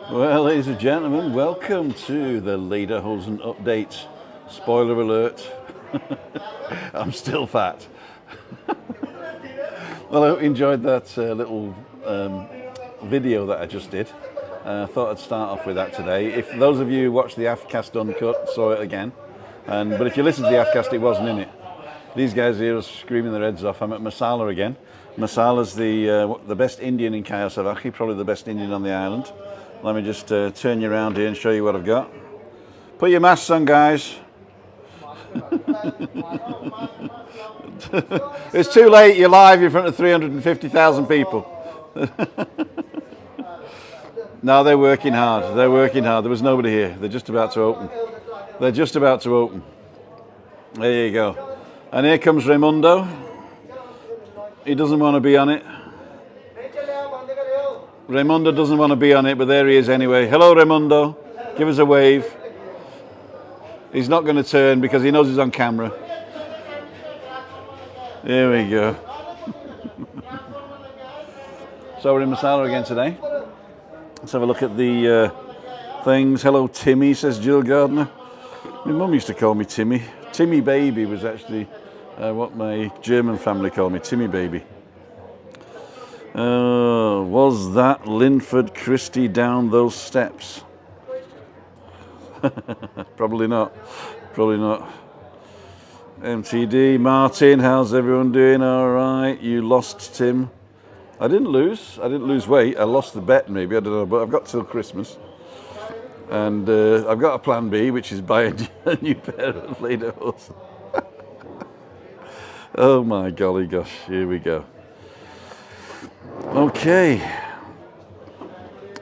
Well, ladies and gentlemen, welcome to the Lederhosen update. Spoiler alert, I'm still fat. Well, I hope you enjoyed that little video that I just did. I thought I'd start off with that today. If those of you who watched the Afcast uncut saw it again, but if you listened to the Afcast, it wasn't in it. These guys here are screaming their heads off. I'm at MASALA again. MASALA's the best Indian in Kayasavaki, probably the best Indian on the island. Let me just turn you around here and show you what I've got. Put your masks on, guys. It's too late, you're live in front of 350,000 people. No, they're working hard. They're working hard. There was nobody here. They're just about to open. They're just about to open. There you go. And here comes Raimundo. He doesn't want to be on it. Raimundo doesn't want to be on it, but there he is anyway. Hello, Raimundo. Give us a wave. He's not going to turn because he knows he's on camera. There we go. So we're in MASALA again today. Let's have a look at the things. Hello, Timmy, says Jill Gardner. My mum used to call me Timmy. Timmy Baby was actually what my German family called me, Timmy Baby. Was that Linford Christie down those steps? Probably not. Probably not. MTD, Martin, how's everyone doing? All right. You lost, Tim. I didn't lose. I didn't lose weight. I lost the bet, maybe. I don't know. But I've got till Christmas. And I've got a plan B, which is buy a new pair of Lederhosen. Oh, my golly gosh. Here we go. Okay,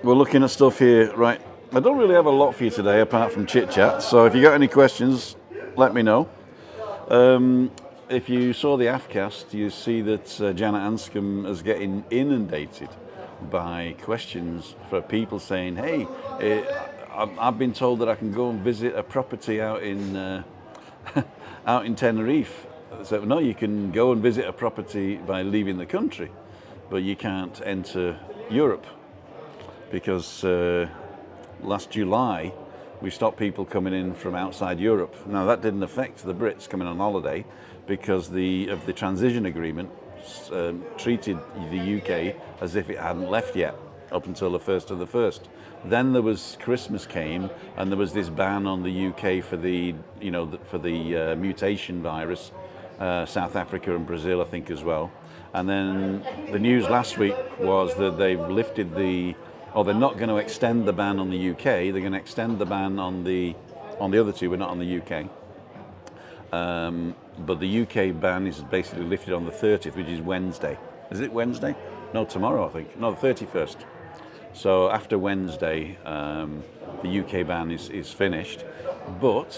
we're looking at stuff here. Right, I don't really have a lot for you today apart from chit chat, so if you got any questions, let me know. If you saw the Afcast, you see that Janet Anscombe is getting inundated by questions for people saying, hey, I've been told that I can go and visit a property out in out in Tenerife. So no, you can go and visit a property by leaving the country, but you can't enter Europe because last July we stopped people coming in from outside Europe. Now that didn't affect the Brits coming on holiday because of the transition agreement treated the UK as if it hadn't left yet up until the 1st of the 1st. Then there was Christmas came and there was this ban on the UK for the mutation virus, South Africa and Brazil I think as well. And then the news last week was that they've lifted they're not going to extend the ban on the UK. They're going to extend the ban on the other two, but not on the UK. But the UK ban is basically lifted on the 30th, which is Wednesday. Is it Wednesday? No, tomorrow I think. No, the 31st. So after Wednesday, the UK ban is finished. But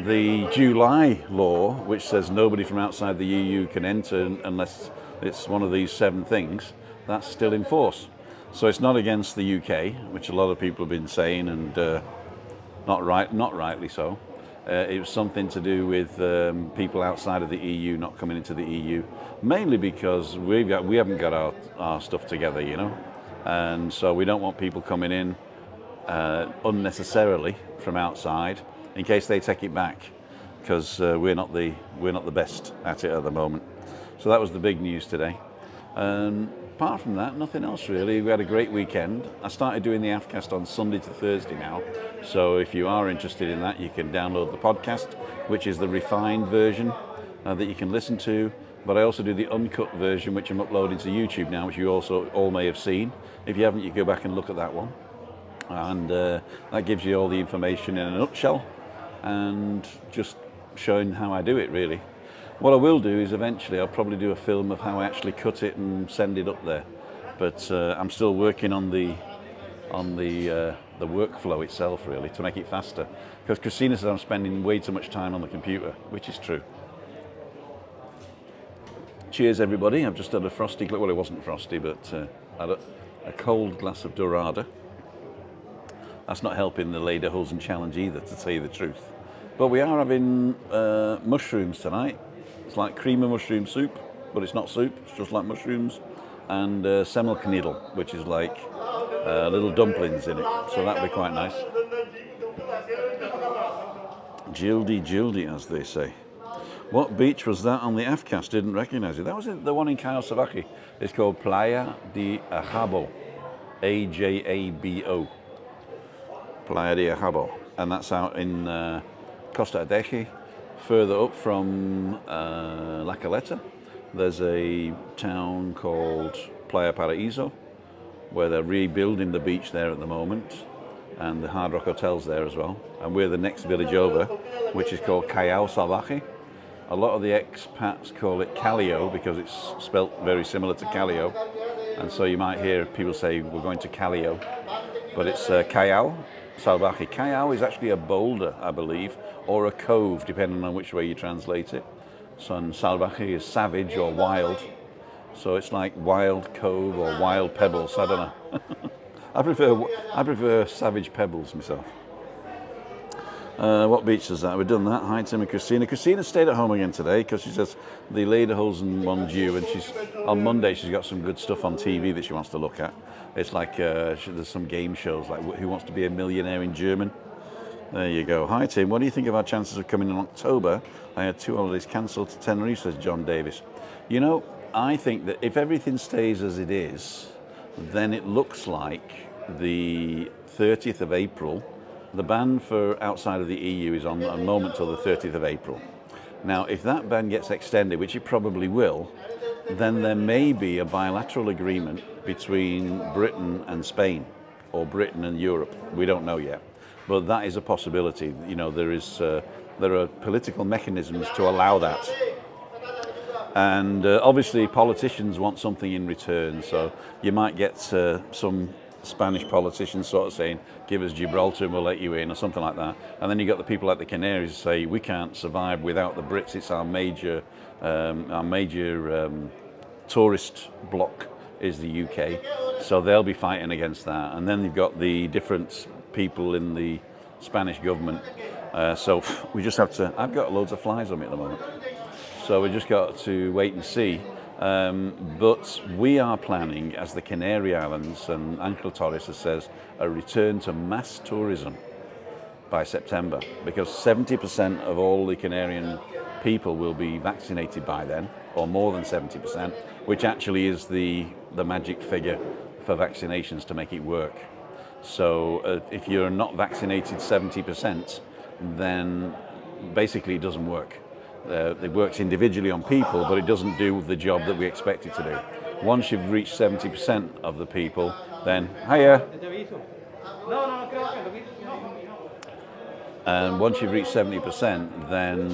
the July law, which says nobody from outside the EU can enter unless it's one of these 7 things, that's still in force. So it's not against the UK, which a lot of people have been saying, and not rightly so. It was something to do with people outside of the EU not coming into the EU, mainly because we haven't got our stuff together, you know, and so we don't want people coming in unnecessarily from outside in case they take it back, because we're not the best at it at the moment. So that was the big news today. Apart from that, nothing else really. We had a great weekend. I started doing the Afcast on Sunday to Thursday now. So if you are interested in that, you can download the podcast, which is the refined version that you can listen to. But I also do the uncut version, which I'm uploading to YouTube now, which you also all may have seen. If you haven't, you go back and look at that one. And that gives you all the information in a nutshell and just showing how I do it really. What I will do is eventually I'll probably do a film of how I actually cut it and send it up there. But I'm still working on the workflow itself really to make it faster. Because Christina says I'm spending way too much time on the computer, which is true. Cheers everybody. I've just had a frosty, well it wasn't frosty, but I had a cold glass of Dorada. That's not helping the Lederhosen challenge either, to tell you the truth. But we are having mushrooms tonight. It's like cream of mushroom soup, but it's not soup, it's just like mushrooms. and semmelknödel, which is like little dumplings in it. So that'd be quite nice. Jildy, as they say. What beach was that on the Afcast? Didn't recognise it. That was the one in Cayo Savaki. It's called Playa de Ajabo. Ajabo. Playa de Ajabo. And that's out in Costa Adeje. Further up from La Caleta, there's a town called Playa Paraíso, where they're rebuilding the beach there at the moment. And the Hard Rock Hotel's there as well. And we're the next village over, which is called Cayo Salvaje. A lot of the expats call it Callio because it's spelt very similar to Callio. And so you might hear people say, we're going to Callio. But it's Cayo Salvaje. Cayo is actually a boulder, I believe, or a cove, depending on which way you translate it. So Salvaje is savage or wild. So it's like wild cove or wild pebbles, I don't know. I prefer savage pebbles myself. What beach is that? We've done that. Hi, Tim and Christina. Christina stayed at home again today because she says the Lederhosen one due, and on Monday she's got some good stuff on TV that she wants to look at. It's like there's some game shows like Who Wants to Be a Millionaire in German. There you go. Hi, Tim. What do you think of our chances of coming in October? I had 2 holidays cancelled to Tenerife, says John Davis. You know, I think that if everything stays as it is, then it looks like the 30th of April. The ban for outside of the EU is on a moment till the 30th of April. Now, if that ban gets extended, which it probably will, then there may be a bilateral agreement between Britain and Spain, or Britain and Europe. We don't know yet, but that is a possibility. You know, there are political mechanisms to allow that. And obviously politicians want something in return, so you might get some Spanish politicians sort of saying, give us Gibraltar and we'll let you in, or something like that. And then you got the people like the Canarias who say, we can't survive without the Brits, it's our major tourist bloc is the UK. So they'll be fighting against that. And then you've got the different people in the Spanish government. So we just have to, I've got loads of flies on me at the moment. So we just got to wait and see. But we are planning, as the Canary Islands and Uncle Torres says, a return to mass tourism by September, because 70% of all the Canarian people will be vaccinated by then, or more than 70%, which actually is the magic figure for vaccinations to make it work. So if you're not vaccinated 70%, then basically it doesn't work. It works individually on people, but it doesn't do the job that we expect it to do. Once you've reached 70% of the people, then, hiya. And once you've reached 70%, then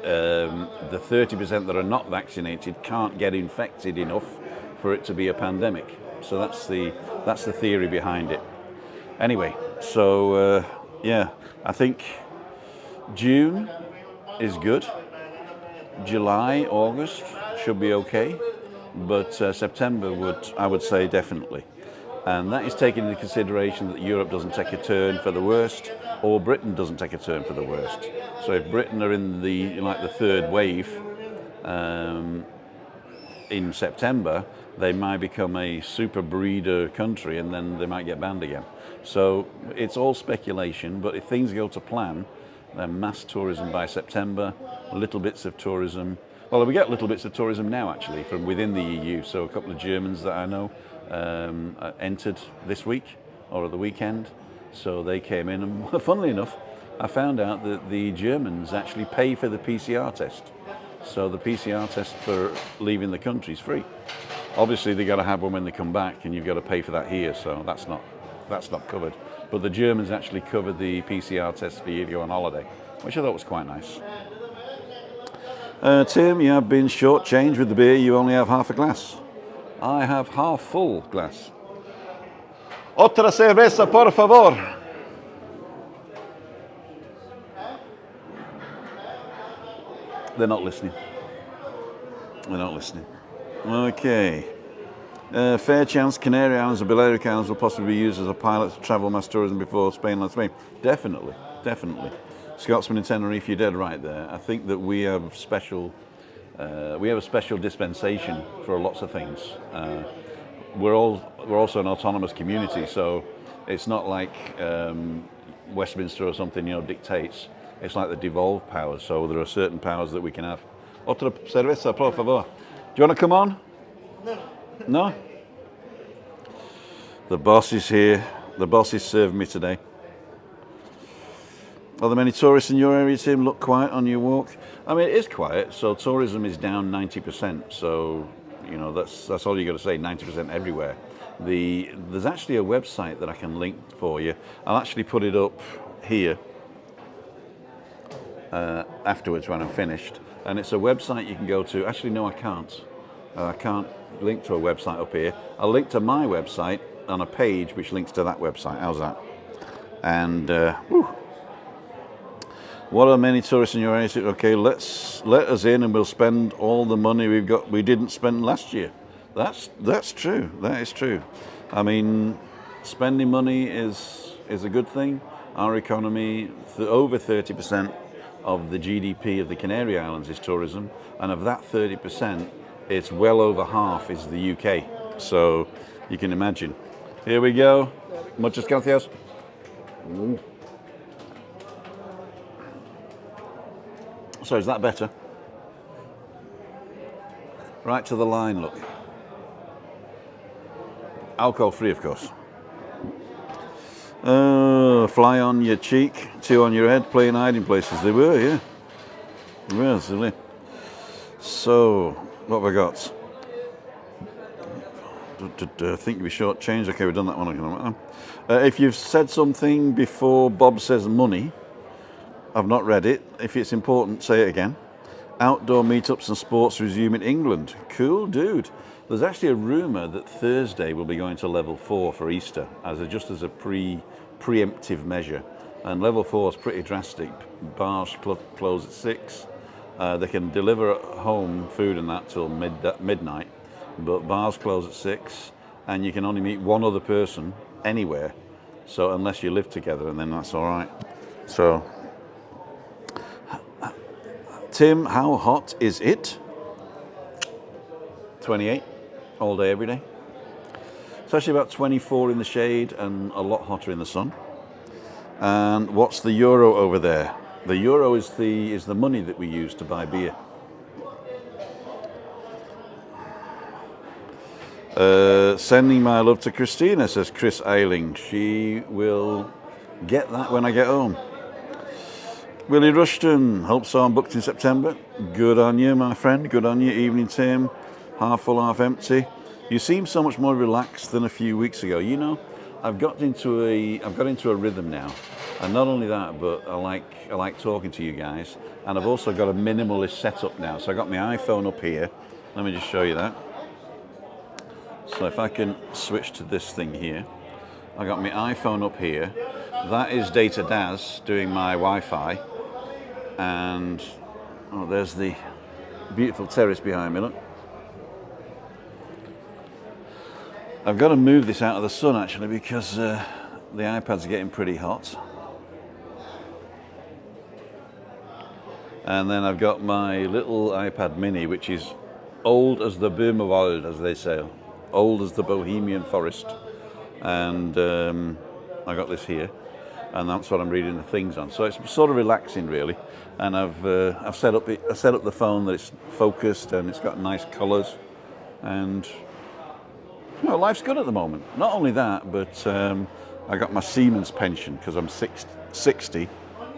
the 30% that are not vaccinated can't get infected enough for it to be a pandemic. So that's the theory behind it. Anyway, so yeah, I think June is good. July, August should be okay, but September I would say definitely. And that is taking into consideration that Europe doesn't take a turn for the worst, or Britain doesn't take a turn for the worst. So if Britain are in the third wave in September, they might become a super breeder country, and then they might get banned again. So it's all speculation, but if things go to plan, mass tourism by September, little bits of tourism. Well, we get little bits of tourism now actually from within the EU. So a couple of Germans that I know entered this week or at the weekend. So they came in, and funnily enough, I found out that the Germans actually pay for the PCR test. So the PCR test for leaving the country is free. Obviously they've got to have one when they come back, and you've got to pay for that here. So that's not covered. But the Germans actually covered the PCR test for you to go on holiday, which I thought was quite nice. Tim, you have been shortchanged with the beer. You only have half a glass. I have half full glass. Otra cerveza, por favor. They're not listening. They're not listening. Okay. Fair chance Canary Islands or Balearic Islands will possibly be used as a pilot to travel mass tourism before Spain and Spain. Definitely, definitely. Scotsman in Tenerife, you're dead right there. I think that we have a special dispensation for lots of things. we're also an autonomous community, so it's not like Westminster or something, dictates. It's like the devolved powers. So there are certain powers that we can have. Otra cerveza, por favor. Do you want to come on? No? The boss is here. The boss is serving me today. Are there many tourists in your area, Tim? Look quiet on your walk. I mean, it is quiet. So tourism is down 90%. So, that's all you got to say, 90% everywhere. There's actually a website that I can link for you. I'll actually put it up here afterwards when I'm finished. And it's a website you can go to. Actually, no, I can't. I can't link to a website up here. I'll link to my website on a page which links to that website. How's that? And what are many tourists in your area? Okay, let us in and we'll spend all the money we didn't spend last year. That's true. That is true. I mean, spending money is a good thing. Our economy, over 30% of the GDP of the Canary Islands is tourism, and of that 30%, it's well over half is the UK. So you can imagine. Here we go. Muchas gracias. So is that better? Right to the line, look. Alcohol free, of course. Fly on your cheek, 2 on your head, playing hiding places. They were, yeah. They were, silly. So, what have I got? I think we shortchanged. Okay, we've done that one. If you've said something before Bob says money, I've not read it. If it's important, say it again. Outdoor meetups and sports resume in England. Cool, dude. There's actually a rumour that Thursday will be going to level 4 for Easter, just as a preemptive measure. And level 4 is pretty drastic. Bars close at 6. They can deliver at home food and that till midnight, but bars close at 6, and you can only meet one other person anywhere. So unless you live together, and then that's all right. So, Tim, how hot is it? 28, all day, every day. It's actually about 24 in the shade and a lot hotter in the sun. And what's the euro over there? The euro is the money that we use to buy beer. Sending my love to Christina, says Chris Eiling. She will get that when I get home. Willie Rushton, hope so. I'm booked in September. Good on you, my friend. Good on you. Evening, Tim. Half full, half empty. You seem so much more relaxed than a few weeks ago. I've got into a rhythm now, and not only that, but I like talking to you guys, and I've also got a minimalist setup now. So I got my iPhone up here. Let me just show you that. So if I can switch to this thing here, I got my iPhone up here. That is Data Daz doing my Wi-Fi, and there's the beautiful terrace behind me. Look. I've got to move this out of the sun actually because the iPad's getting pretty hot. And then I've got my little iPad mini, which is old as the Böhmerwald, as they say, old as the Bohemian forest. And I got this here, and that's what I'm reading the things on. So it's sort of relaxing really. And I've set up the phone that it's focused and it's got nice colours, and life's good at the moment. Not only that, but I got my Siemens pension because I'm 60.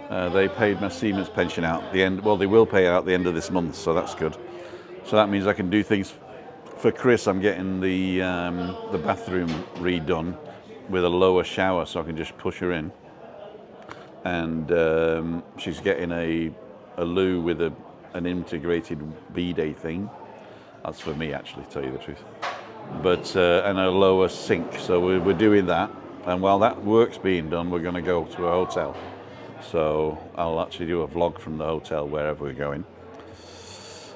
They paid my Siemens pension out at the end. Well, they will pay out at the end of this month, so that's good. So that means I can do things. For Chris, I'm getting the bathroom redone with a lower shower, so I can just push her in. And she's getting a loo with an integrated bidet thing. That's for me, actually, to tell you the truth. But and a lower sink, so we're doing that. And while that work's being done, we're going to go to a hotel. So I'll actually do a vlog from the hotel wherever we're going.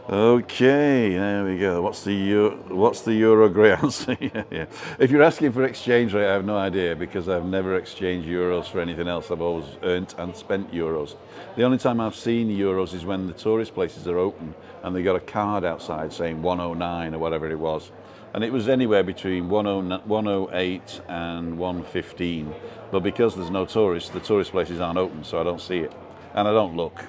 Okay, there we go. What's the euro grey answer? Yeah. If you're asking for exchange rate, I have no idea because I've never exchanged euros for anything else. I've always earned and spent euros. The only time I've seen euros is when the tourist places are open and they got a card outside saying 109 or whatever it was. And it was anywhere between 108 and 115. But because there's no tourists, the tourist places aren't open, so I don't see it. And I don't look.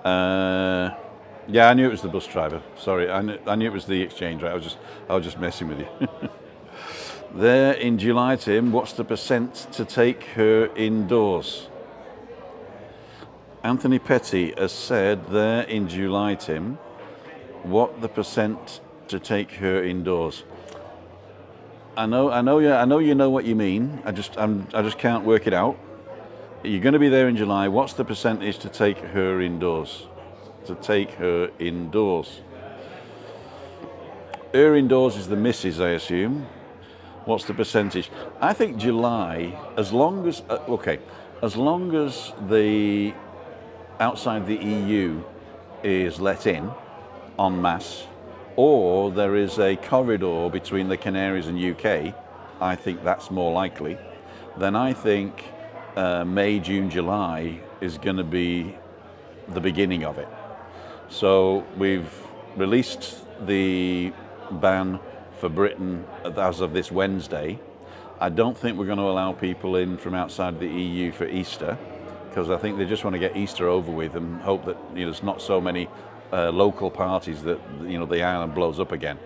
Yeah, I knew it was the bus driver. Sorry, I knew it was the exchange rate. I was just messing with you. There in July, Tim, what's the percent to take her indoors? Anthony Petty has said there in July, Tim, what the percent to take her indoors. I know you know what you mean. I just can't work it out. You're going to be there in July. What's the percentage to take her indoors? To take her indoors. Her indoors is the missus, I assume. What's the percentage? I think July, as long as the outside the EU is let in en masse, or there is a corridor between the Canarias and UK, I think that's more likely. Then I think May, June, July is going to be the beginning of it. So we've released the ban for Britain as of this Wednesday. I don't think we're going to allow people in from outside the EU for Easter, because I think they just want to get Easter over with and hope that there's not so many local parties that the island blows up again.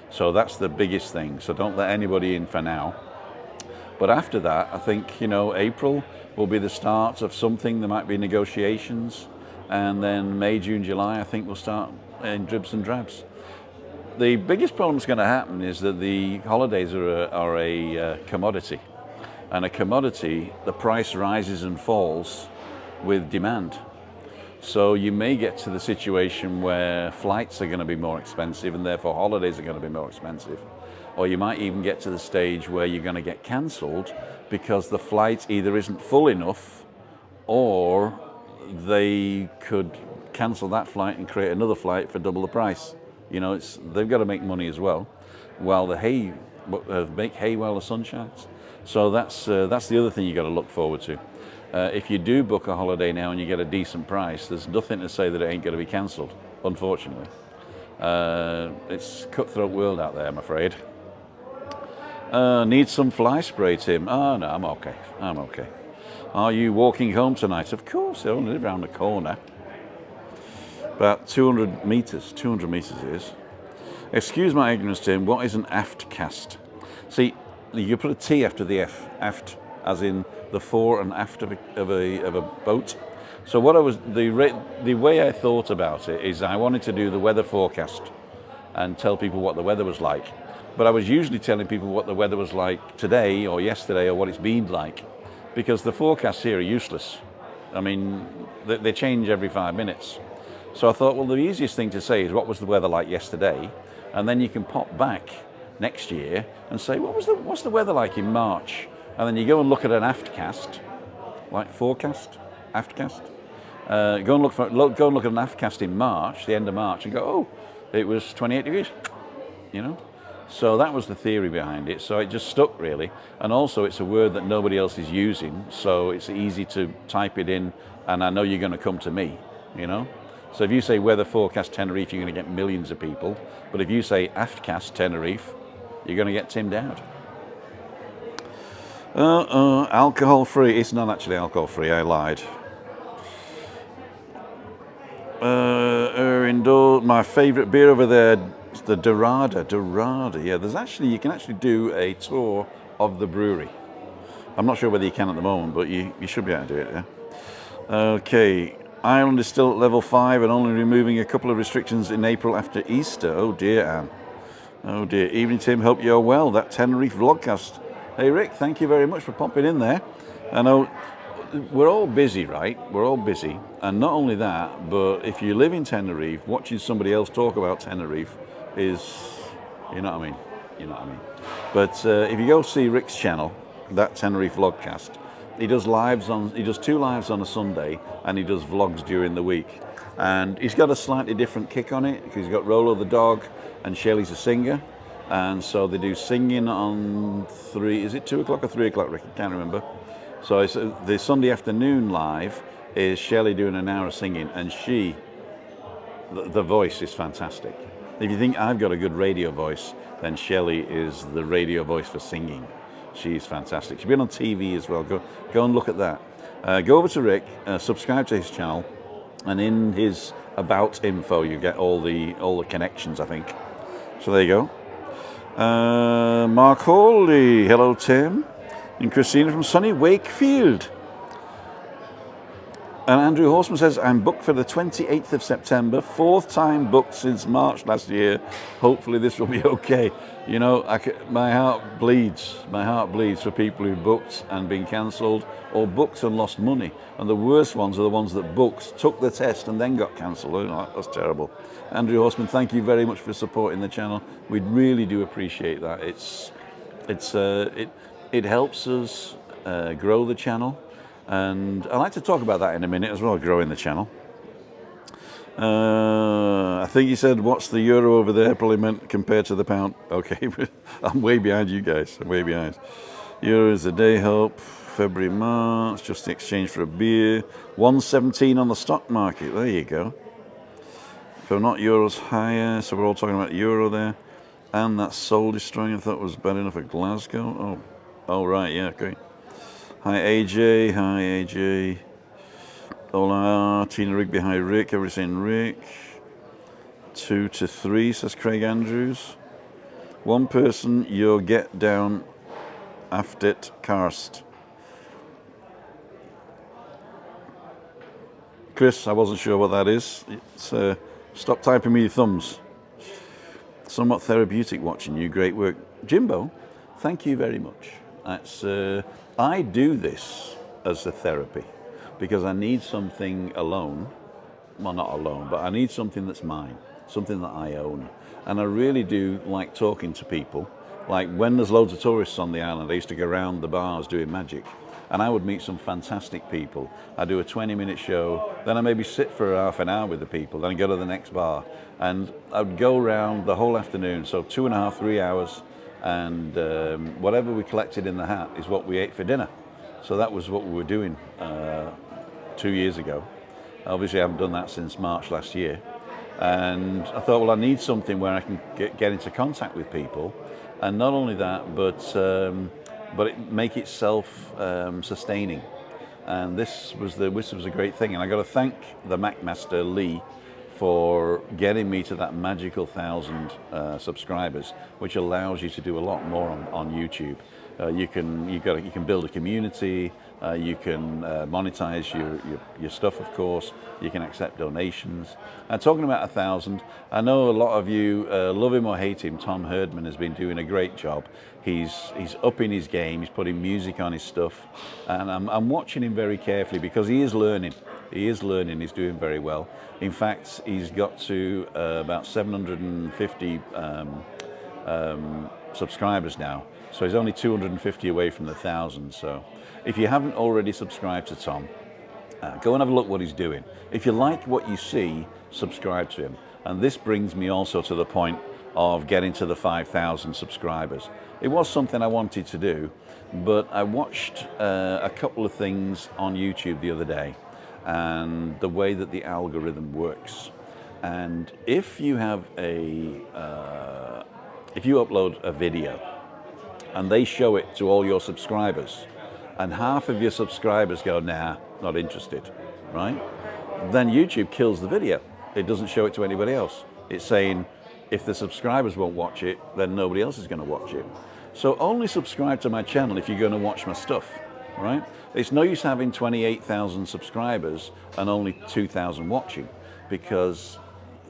So that's the biggest thing. So don't let anybody in for now. But after that, I think April will be the start of something. There might be negotiations, and then May, June, July, I think we'll start in dribs and drabs. The biggest problem that's going to happen is that the holidays are a commodity, and a commodity, the price rises and falls with demand. So you may get to the situation where flights are going to be more expensive, and therefore holidays are going to be more expensive. Or you might even get to the stage where you're going to get cancelled because the flight either isn't full enough, or they could cancel that flight and create another flight for double the price. They've got to make money as well, while make hay while the sun shines. So that's the other thing you got to look forward to. If you do book a holiday now and you get a decent price, there's nothing to say that it ain't going to be cancelled, unfortunately. It's a cutthroat world out there, I'm afraid. Need some fly spray, Tim? Oh, no, I'm okay. Are you walking home tonight? Of course, I only live around the corner. About 200 metres it is. Excuse my ignorance, Tim, what is an Afcast? See, you put a T after the F, aft, as in the fore and aft of a boat. So the way I thought about it is I wanted to do the weather forecast and tell people what the weather was like. But I was usually telling people what the weather was like today or yesterday or what it's been like, because the forecasts here are useless. I mean, they change every 5 minutes. So I thought, well, the easiest thing to say is what was the weather like yesterday, and then you can pop back next year and say, what's the weather like in March? And then you go and look at an Afcast, like forecast, Afcast. Go and look at an Afcast in March, the end of March, and go, oh, it was 28 degrees, So that was the theory behind it. So it just stuck, really. And also, it's a word that nobody else is using, so it's easy to type it in, and I know you're going to come to me, So if you say weather forecast Tenerife, you're going to get millions of people. But if you say Afcast Tenerife, you're going to get Tim Dowd. Alcohol-free. It's not actually alcohol-free, I lied. My favourite beer over there, it's the Dorada. Yeah, you can actually do a tour of the brewery. I'm not sure whether you can at the moment, but you should be able to do it, yeah. Okay, Ireland is still at level 5 and only removing a couple of restrictions in April after Easter. Oh dear, Anne. Oh dear. Evening, Tim. Hope you're well. That Tenerife vlogcast. Hey, Rick, thank you very much for popping in there. I know we're all busy, right? We're all busy. And not only that, but if you live in Tenerife, watching somebody else talk about Tenerife is, you know what I mean? But if you go see Rick's channel, that Tenerife vlogcast, he does 2 lives on a Sunday, and he does vlogs during the week. And he's got a slightly different kick on it, because he's got Rolo the dog, and Shelley's a singer. And so they do singing on 2 o'clock or 3 o'clock, Rick? I can't remember. So it's, the Sunday afternoon live is Shelley doing an hour of singing, and the voice is fantastic. If you think I've got a good radio voice, then Shelley is the radio voice for singing. She's fantastic. She's been on TV as well. Go and look at that. Go over to Rick, subscribe to his channel, and in his about info you get all the connections, I think. So there you go. Mark Hawley, hello Tim, and Christina from sunny Wakefield. And Andrew Horseman says, I'm booked for the 28th of September, 4th time booked since March last year. Hopefully this will be okay. You know, my heart bleeds. My heart bleeds for people who booked and been cancelled, or booked and lost money. And the worst ones are the ones that booked, took the test and then got cancelled. Oh, that's terrible. Andrew Horseman, thank you very much for supporting the channel. We really do appreciate that. It helps us grow the channel. And I'd like to talk about that in a minute as well, growing the channel. I think you said, what's the euro over there? Probably meant compared to the pound. Okay, I'm way behind you guys. I'm way behind. Euro is a day help. February, March, just the exchange for a beer. 117 on the stock market. There you go. So not euros higher. So we're all talking about euro there. And that soul destroying, I thought was bad enough at Glasgow. Oh right, yeah, okay. Hi AJ, hi AJ. Hola, Tina Rigby, hi Rick, everybody's saying Rick. 2 to 3, says Craig Andrews. One person, you'll get down after it, karst. Chris, I wasn't sure what that is. Stop typing me your thumbs. Somewhat therapeutic watching you, great work. Jimbo, thank you very much. I do this as a therapy because I need something alone. Well, not alone, but I need something that's mine, something that I own. And I really do like talking to people. Like when there's loads of tourists on the island, I used to go around the bars doing magic. And I would meet some fantastic people. I do a 20-minute show, then I maybe sit for half an hour with the people, then I go to the next bar. And I would go around the whole afternoon, so 2.5, 3 hours. And whatever we collected in the hat is what we ate for dinner. So that was what we were doing 2 years ago. Obviously I haven't done that since March last year. And I thought, well, I need something where I can get into contact with people. And not only that, but make it self-sustaining. And this was a great thing. And I got to thank the Macmaster Lee for getting me to that magical 1,000 subscribers, which allows you to do a lot more on YouTube. You can build a community. You can monetize your stuff, of course. You can accept donations. And talking about 1,000, I know a lot of you love him or hate him. Tom Herdman has been doing a great job. He's upping his game. He's putting music on his stuff, and I'm watching him very carefully because he is learning. He is learning. He's doing very well. In fact, he's got to about 750 subscribers now. So he's only 250 away from the 1,000. So if you haven't already subscribed to Tom, go and have a look what he's doing. If you like what you see, subscribe to him. And this brings me also to the point of getting to the 5,000 subscribers. It was something I wanted to do, but I watched a couple of things on YouTube the other day and the way that the algorithm works. And if you have if you upload a video and they show it to all your subscribers, and half of your subscribers go, nah, not interested, right? Then YouTube kills the video. It doesn't show it to anybody else. It's saying, if the subscribers won't watch it, then nobody else is going to watch it. So only subscribe to my channel if you're going to watch my stuff, right? It's no use having 28,000 subscribers and only 2,000 watching, because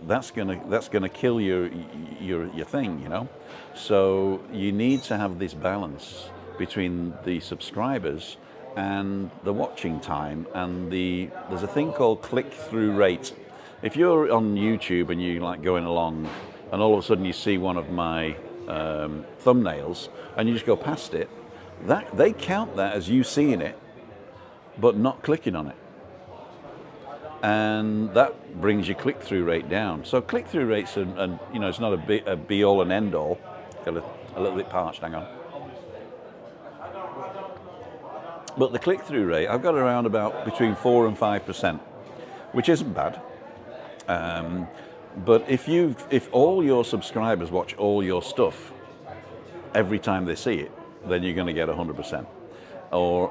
that's gonna kill your thing, you know. So you need to have this balance between the subscribers and the watching time, and there's a thing called click-through rate. If you're on YouTube and you like going along, and all of a sudden you see one of my thumbnails and you just go past it, that they count that as you seeing it, but not clicking on it. And that brings your click-through rate down. So click-through rates, and you know, it's not a be-all and end-all. Got a little bit parched, hang on. But the click-through rate, I've got around about between 4 and 5%, which isn't bad. But if all your subscribers watch all your stuff every time they see it, then you're going to get 100%.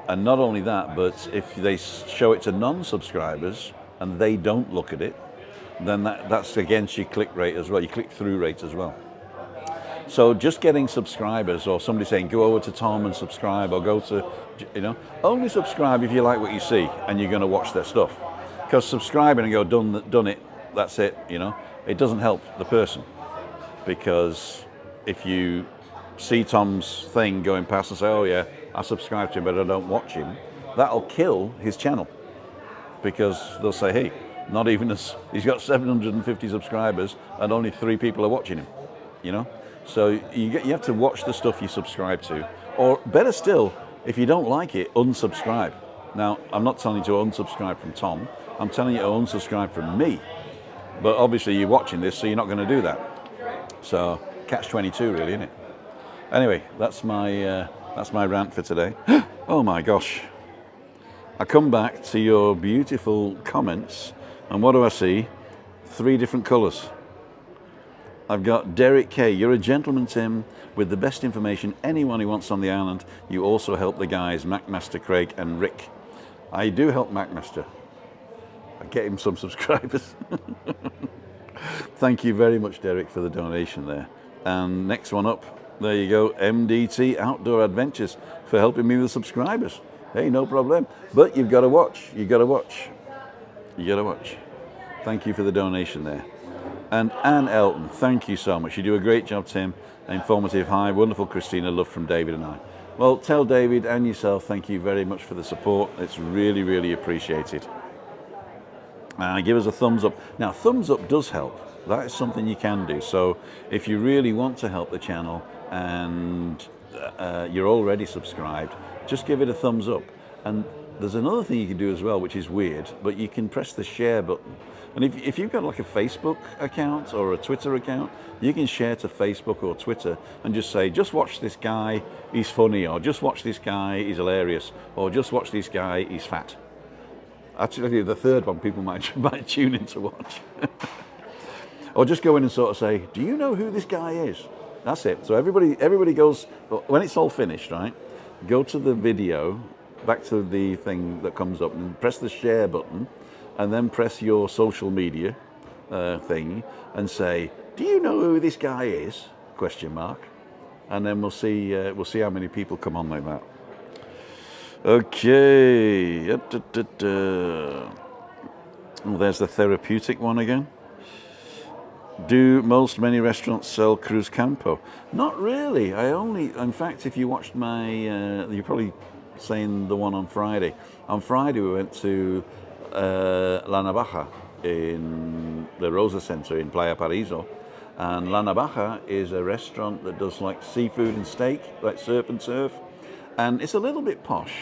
And not only that, but if they show it to non-subscribers and they don't look at it, then that's against your click rate as well, your click-through rate as well. So just getting subscribers, or somebody saying go over to Tom and subscribe, or go to, only subscribe if you like what you see and you're going to watch their stuff. Because subscribing and go done it, that's it, it doesn't help the person. Because if you see Tom's thing going past and say, oh yeah, I subscribe to him but I don't watch him, that'll kill his channel. Because they'll say, hey, not even as he's got 750 subscribers and only 3 people are watching him, So you have to watch the stuff you subscribe to, or better still, if you don't like it, unsubscribe. Now, I'm not telling you to unsubscribe from Tom. I'm telling you to unsubscribe from me. But obviously, you're watching this, so you're not going to do that. So catch-22, really, isn't it? Anyway, that's my rant for today. Oh my gosh! I come back to your beautiful comments. And what do I see? 3 different colours. I've got Derek K. You're a gentleman, Tim, with the best information anyone who wants on the island. You also help the guys, MacMaster Craig and Rick. I do help MacMaster. I get him some subscribers. Thank you very much, Derek, for the donation there. And next one up, there you go, MDT Outdoor Adventures, for helping me with subscribers. Hey, no problem. But you've got to watch. You've got to watch. You got to watch. Thank you for the donation there. And Anne Elton, thank you so much. You do a great job, Tim. Informative. Hi, wonderful Christina. Love from David and I. Well, tell David and yourself thank you very much for the support. It's really, really appreciated. Give us a thumbs up. Now, thumbs up does help. That is something you can do. So if you really want to help the channel and you're already subscribed, just give it a thumbs up. And there's another thing you can do as well, which is weird, but you can press the share button. And if you've got like a Facebook account or a Twitter account, you can share to Facebook or Twitter and just say, just watch this guy, he's funny, or just watch this guy, he's hilarious, or just watch this guy, he's fat. Actually, the third one people might tune in to watch. Or just go in and sort of say, do you know who this guy is? That's it. So everybody goes, when it's all finished, right, go to the video, back to the thing that comes up, and press the share button, and then press your social media thing and say, do you know who this guy is? Question mark. And then we'll see how many people come on like that. Okay. Oh, there's the therapeutic one again. Do many restaurants sell Cruz Campo? Not really. In fact, if you watched my, you're probably saying the one on Friday. On Friday we went to La Navaja in the Rosa Center in Playa Paraíso. And La Navaja is a restaurant that does like seafood and steak, like surf and turf. And it's a little bit posh.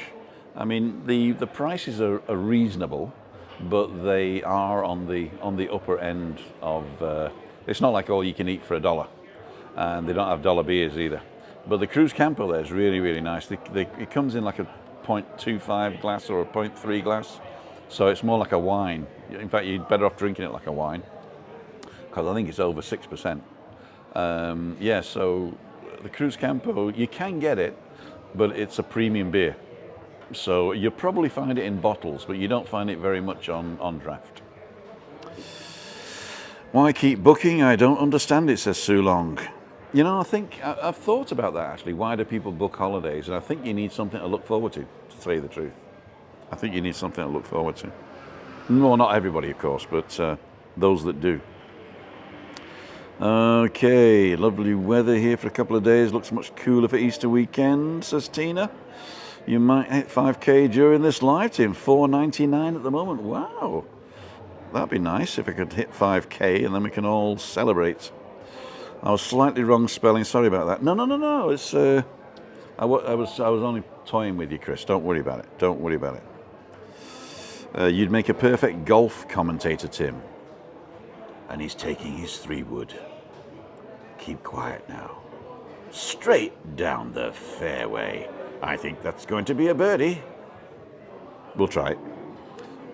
I mean, the prices are reasonable, but they are on the upper end of, it's not like all you can eat for $1. And they don't have dollar beers either. But the Cruz Campo there is really, really nice. It comes in like a 0.25 glass or a 0.3 glass. So it's more like a wine. In fact, you're better off drinking it like a wine, because I think it's over 6%. Yeah, so the Cruz Campo, you can get it, but it's a premium beer. So you'll probably find it in bottles, but you don't find it very much on draft. Why keep booking? I don't understand it, says Sue Long. You know, I think I've thought about that actually. Why do people book holidays? And I think you need something to look forward to tell you the truth. I think you need something to look forward to. Well, not everybody, of course, but those that do. Okay, lovely weather here for a couple of days. Looks much cooler for Easter weekend, says Tina. You might hit 5K during this live, Tim. 4.99 at the moment. Wow. That'd be nice if I could hit 5K and then we can all celebrate. I was slightly wrong spelling. Sorry about that. No. It's I was only toying with you, Chris. Don't worry about it. Don't worry about it. You'd make a perfect golf commentator, Tim. And he's taking his 3-wood. Keep quiet now. Straight down the fairway. I think that's going to be a birdie. We'll try it.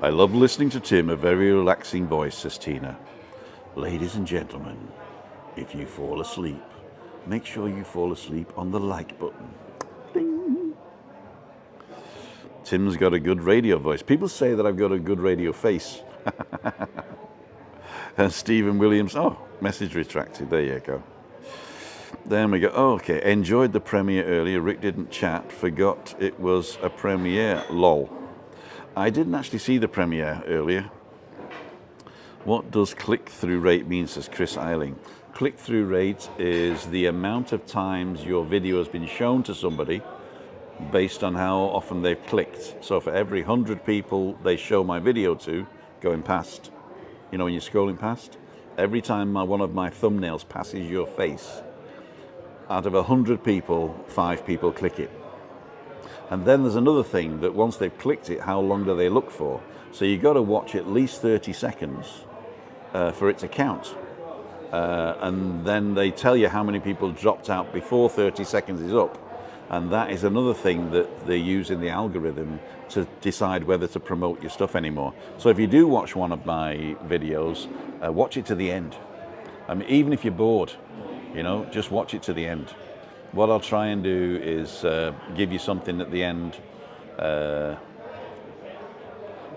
I love listening to Tim, a very relaxing voice, says Tina. Ladies and gentlemen, if you fall asleep, make sure you fall asleep on the like button. Ding. Tim's got a good radio voice. People say that I've got a good radio face. And Stephen Williams, oh, message retracted. There you go. Then we go, oh, okay, enjoyed the premiere earlier. Rick didn't chat, forgot it was a premiere, lol. I didn't actually see the premiere earlier. What does click-through rate mean, says Chris Eiling? Click-through rate is the amount of times your video has been shown to somebody based on how often they've clicked. So for every 100 people they show my video to, going past, you know when you're scrolling past, every time one of my thumbnails passes your face, out of 100 people, 5 people click it. And then there's another thing, that once they've clicked it, how long do they look for? So you've got to watch at least 30 seconds for it to count. And then they tell you how many people dropped out before 30 seconds is up. And that is another thing that they use in the algorithm to decide whether to promote your stuff anymore. So if you do watch one of my videos, watch it to the end. I mean, even if you're bored, you know, just watch it to the end. What I'll try and do is give you something at the end.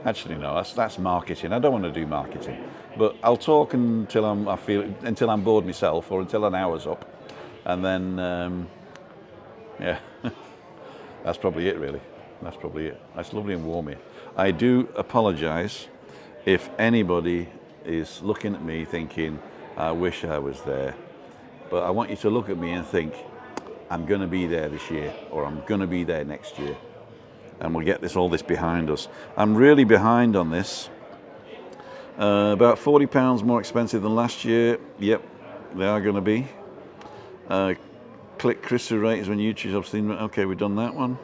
Actually, no, that's marketing. I don't want to do marketing, but I'll talk until until I'm bored myself, or until an hour's up, and then yeah, that's probably it, really. That's probably it. It's lovely and warm here. I do apologise if anybody is looking at me thinking, I wish I was there. But I want you to look at me and think, I'm going to be there this year, or I'm going to be there next year. And we'll get all this behind us. I'm really behind on this. About £40 more expensive than last year. Yep, they are going to be. Click-through rate is when YouTube's obscene. Okay, we've done that one.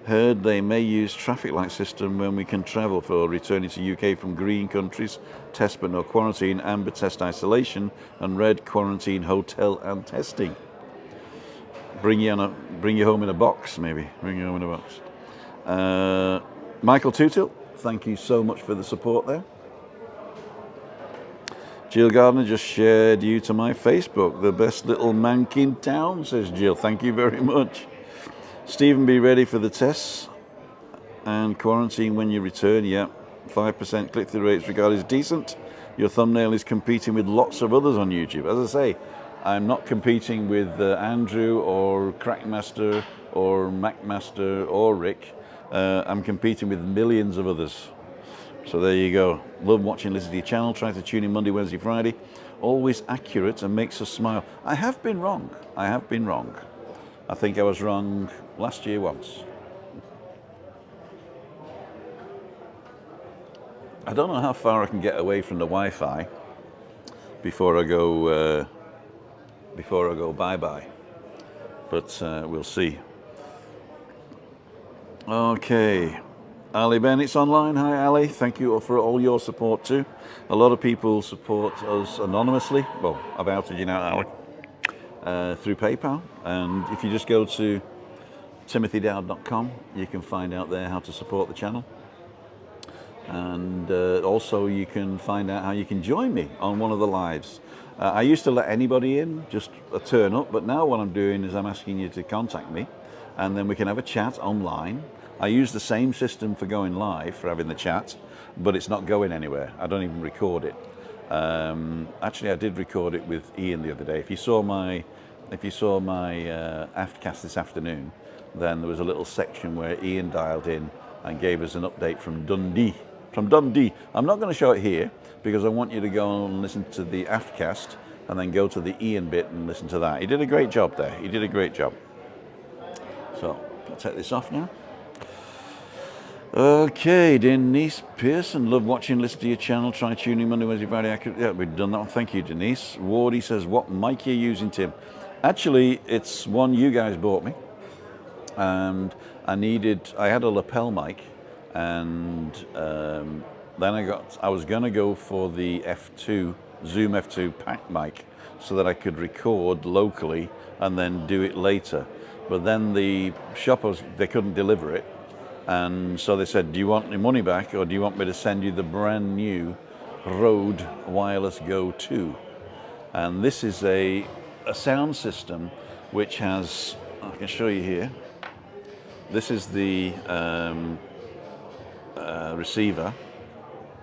Heard they may use traffic light system when we can travel for returning to UK from green countries. Test but no quarantine. Amber test isolation. And red quarantine hotel and testing. Bring you home in a box, maybe. Bring you home in a box. Michael Tutil, thank you so much for the support there. Jill Gardner just shared you to my Facebook. The best little mank in town, says Jill. Thank you very much. Stephen, be ready for the tests and quarantine when you return. Yeah, 5% click-through rates regarded as decent. Your thumbnail is competing with lots of others on YouTube. As I say, I'm not competing with Andrew or Crackmaster or Macmaster or Rick. I'm competing with millions of others. So there you go. Love watching, listen to your channel. Try to tune in Monday, Wednesday, Friday. Always accurate and makes us smile. I have been wrong. I have been wrong. I think I was wrong last year once. I don't know how far I can get away from the Wi-Fi before I go bye-bye. But we'll see. Okay. Ali Bennett's online. Hi, Ali. Thank you for all your support too. A lot of people support us anonymously. Well, I've outed you now, Ali, through PayPal. And if you just go to timothydowd.com, you can find out there how to support the channel. And also you can find out how you can join me on one of the lives. I used to let anybody in, just a turn up, but now what I'm doing is I'm asking you to contact me, and then we can have a chat online. I use the same system for going live, for having the chat, but it's not going anywhere. I don't even record it. Actually, I did record it with Ian the other day. If you saw my Afcast this afternoon, then there was a little section where Ian dialed in and gave us an update from Dundee. I'm not going to show it here because I want you to go and listen to the Afcast and then go to the Ian bit and listen to that. He did a great job there. He did a great job. So I'll take this off now. Okay, Denise Pearson, love watching, listen to your channel, try tuning Monday, Wednesday, Friday. Yeah, we've done that one. Thank you, Denise. Wardy says, what mic are you using, Tim? Actually, it's one you guys bought me. And I had a lapel mic, and then I was gonna go for the F2, Zoom F2 pack mic, so that I could record locally and then do it later. But then the shoppers, they couldn't deliver it. And so they said, do you want your money back, or do you want me to send you the brand new Rode Wireless Go 2. And this is a sound system which has, I can show you here, this is the receiver,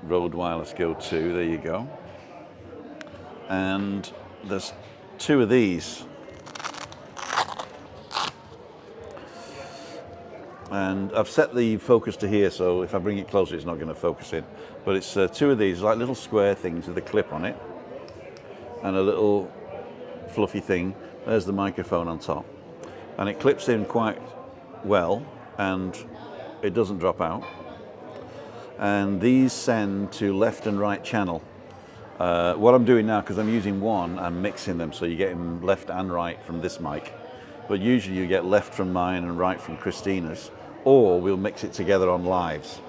Rode Wireless Go 2, there you go. And there's two of these. And I've set the focus to here, so if I bring it closer, it's not going to focus in. But it's two of these, like little square things with a clip on it, and a little fluffy thing. There's the microphone on top. And it clips in quite well, and it doesn't drop out. And these send to left and right channel. What I'm doing now, because I'm using one, I'm mixing them, so you're getting left and right from this mic. But usually you get left from mine and right from Christina's, or we'll mix it together on lives.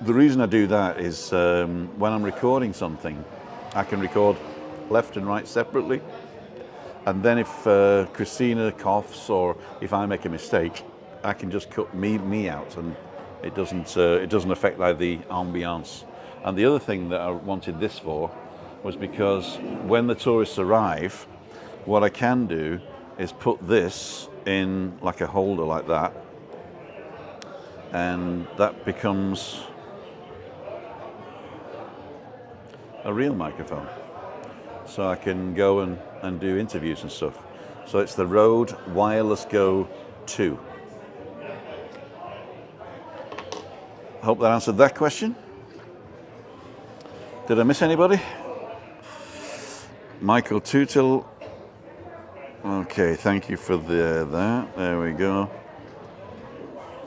The reason I do that is when I'm recording something, I can record left and right separately. And then if Christina coughs or if I make a mistake, I can just cut me out, and it doesn't affect like the ambiance. And the other thing that I wanted this for was because when the tourists arrive, what I can do is put this in like a holder like that, and that becomes a real microphone. So I can go and do interviews and stuff. So it's the Rode Wireless Go 2. Hope that answered that question. Did I miss anybody? Michael Tutel. Okay, thank you for that. There we go.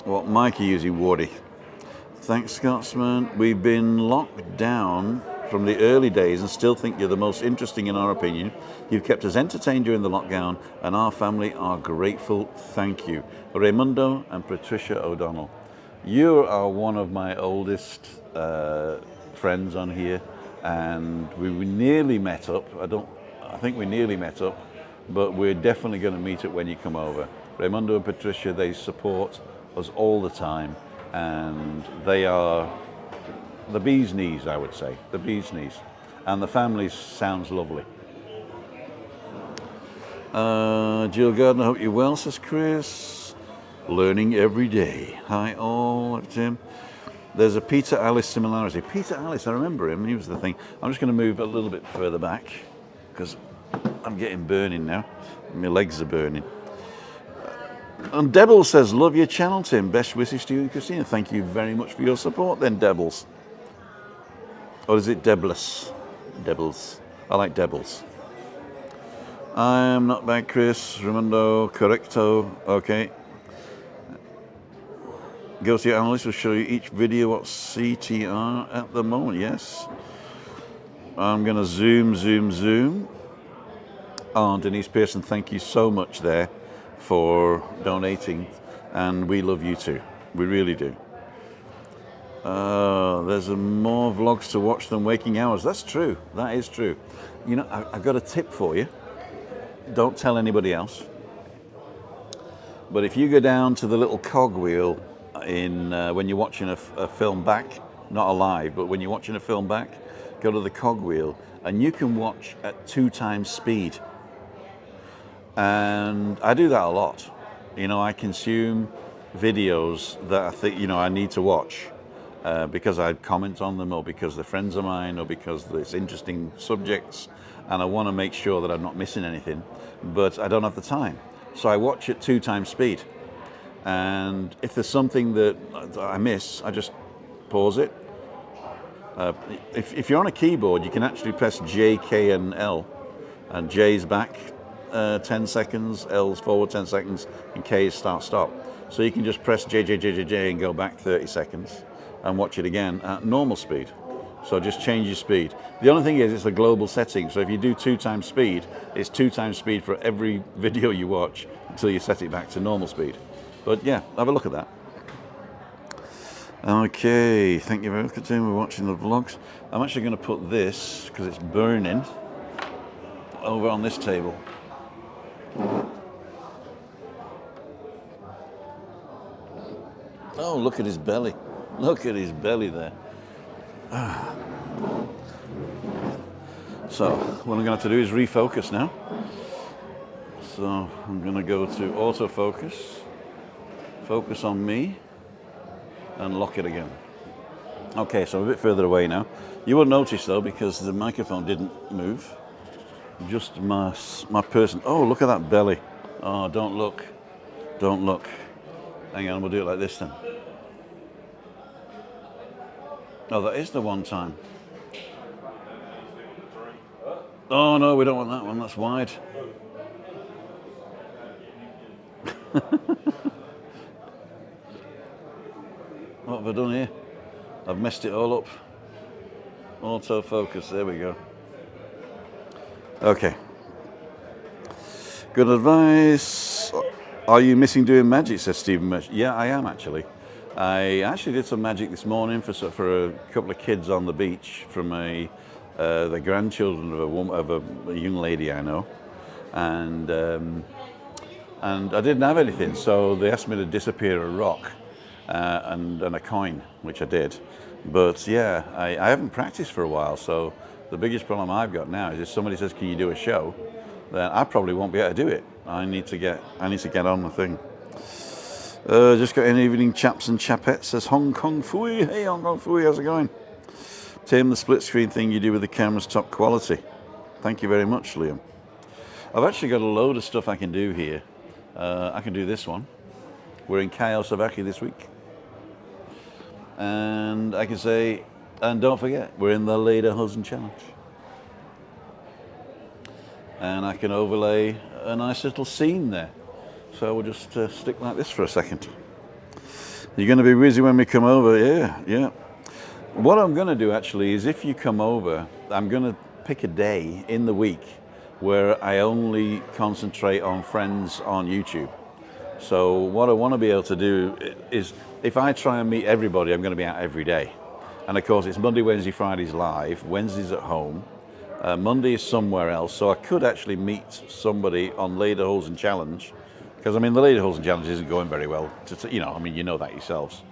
What mic are you using, Wardy? Thanks, Scotsman. We've been locked down from the early days and still think you're the most interesting in our opinion. You've kept us entertained during the lockdown, and our family are grateful. Thank you. Raimundo and Patricia O'Donnell. You are one of my oldest friends on here, and we nearly met up. I think we nearly met up, but we're definitely going to meet up when you come over. Raimundo and Patricia, they support us all the time, and they are the bee's knees, I would say, the bee's knees. And the family sounds lovely. Jill Gardner, hope you're well, says Chris. Learning every day. Hi all, Tim. There's a Peter Alice similarity. Peter Alice, I remember him, he was the thing. I'm just going to move a little bit further back because I'm getting burning now. My legs are burning. And Debbles says, love your channel, Tim. Best wishes to you and Christina. Thank you very much for your support then, Debbles. Or is it Debles? Debbles. I like Debbles. I am not bad, Chris. Raimundo, correcto. Okay. Go to your analyst will show you each video what CTR at the moment. Yes. I'm going to zoom. Oh, Denise Pearson, thank you so much there for donating, and we love you too. We really do. There's more vlogs to watch than waking hours. That's true. That is true. You know, I've got a tip for you. Don't tell anybody else. But if you go down to the little cogwheel in when you're watching a film back, not a live, but when you're watching a film back, go to the cogwheel, and you can watch at 2 times speed. And I do that a lot. You know, I consume videos that I think, you know, I need to watch because I comment on them, or because they're friends of mine, or because it's interesting subjects, and I want to make sure that I'm not missing anything, but I don't have the time. So I watch at 2 times speed. And if there's something that I miss, I just pause it. If you're on a keyboard, you can actually press J, K, and L, and J's back 10 seconds, L's forward 10 seconds, and K is start stop. So you can just press J, J, J, J, J, and go back 30 seconds and watch it again at normal speed. So just change your speed. The only thing is it's a global setting. So if you do 2 times speed, it's 2 times speed for every video you watch until you set it back to normal speed. But yeah, have a look at that. Okay, thank you very much, Tim. We're watching the vlogs. I'm actually going to put this, because it's burning, over on this table. Oh, look at his belly. Look at his belly there. So what I'm going to have to do is refocus now. So I'm going to go to autofocus, focus on me, and lock it again. Okay, so I'm a bit further away now. You won't notice though because the microphone didn't move. Just my person. Oh, look at that belly. Oh, don't look. Don't look. Hang on, we'll do it like this then. Oh, that is the one time. Oh no, we don't want that one, that's wide. What have I done here? I've messed it all up. Autofocus, there we go. Okay. Good advice. Are you missing doing magic, says Stephen. Yeah, I am actually. I actually did some magic this morning for a couple of kids on the beach from the grandchildren of a young lady I know, and I didn't have anything, so they asked me to disappear a rock and a coin, which I did. But yeah, I haven't practiced for a while, so the biggest problem I've got now is if somebody says, "Can you do a show?" then I probably won't be able to do it. I need to get on the thing. Just got an evening, chaps and chapettes, says Hong Kong Fui. Hey, Hong Kong Fui, how's it going? Tim, the split screen thing you do with the camera's top quality. Thank you very much, Liam. I've actually got a load of stuff I can do here. I can do this one. We're in Slovakia this week. And I can say, and don't forget, we're in the Lederhosen challenge. And I can overlay a nice little scene there. So we'll just stick like this for a second. You're going to be busy when we come over? Yeah. What I'm going to do actually is if you come over, I'm going to pick a day in the week where I only concentrate on friends on YouTube. So what I want to be able to do is if I try and meet everybody, I'm going to be out every day. And of course it's Monday, Wednesday, Fridays live, Wednesdays at home, Monday is somewhere else. So I could actually meet somebody on Lederhosen Challenge, because I mean the Lederhosen Challenge isn't going very well. You know that yourselves.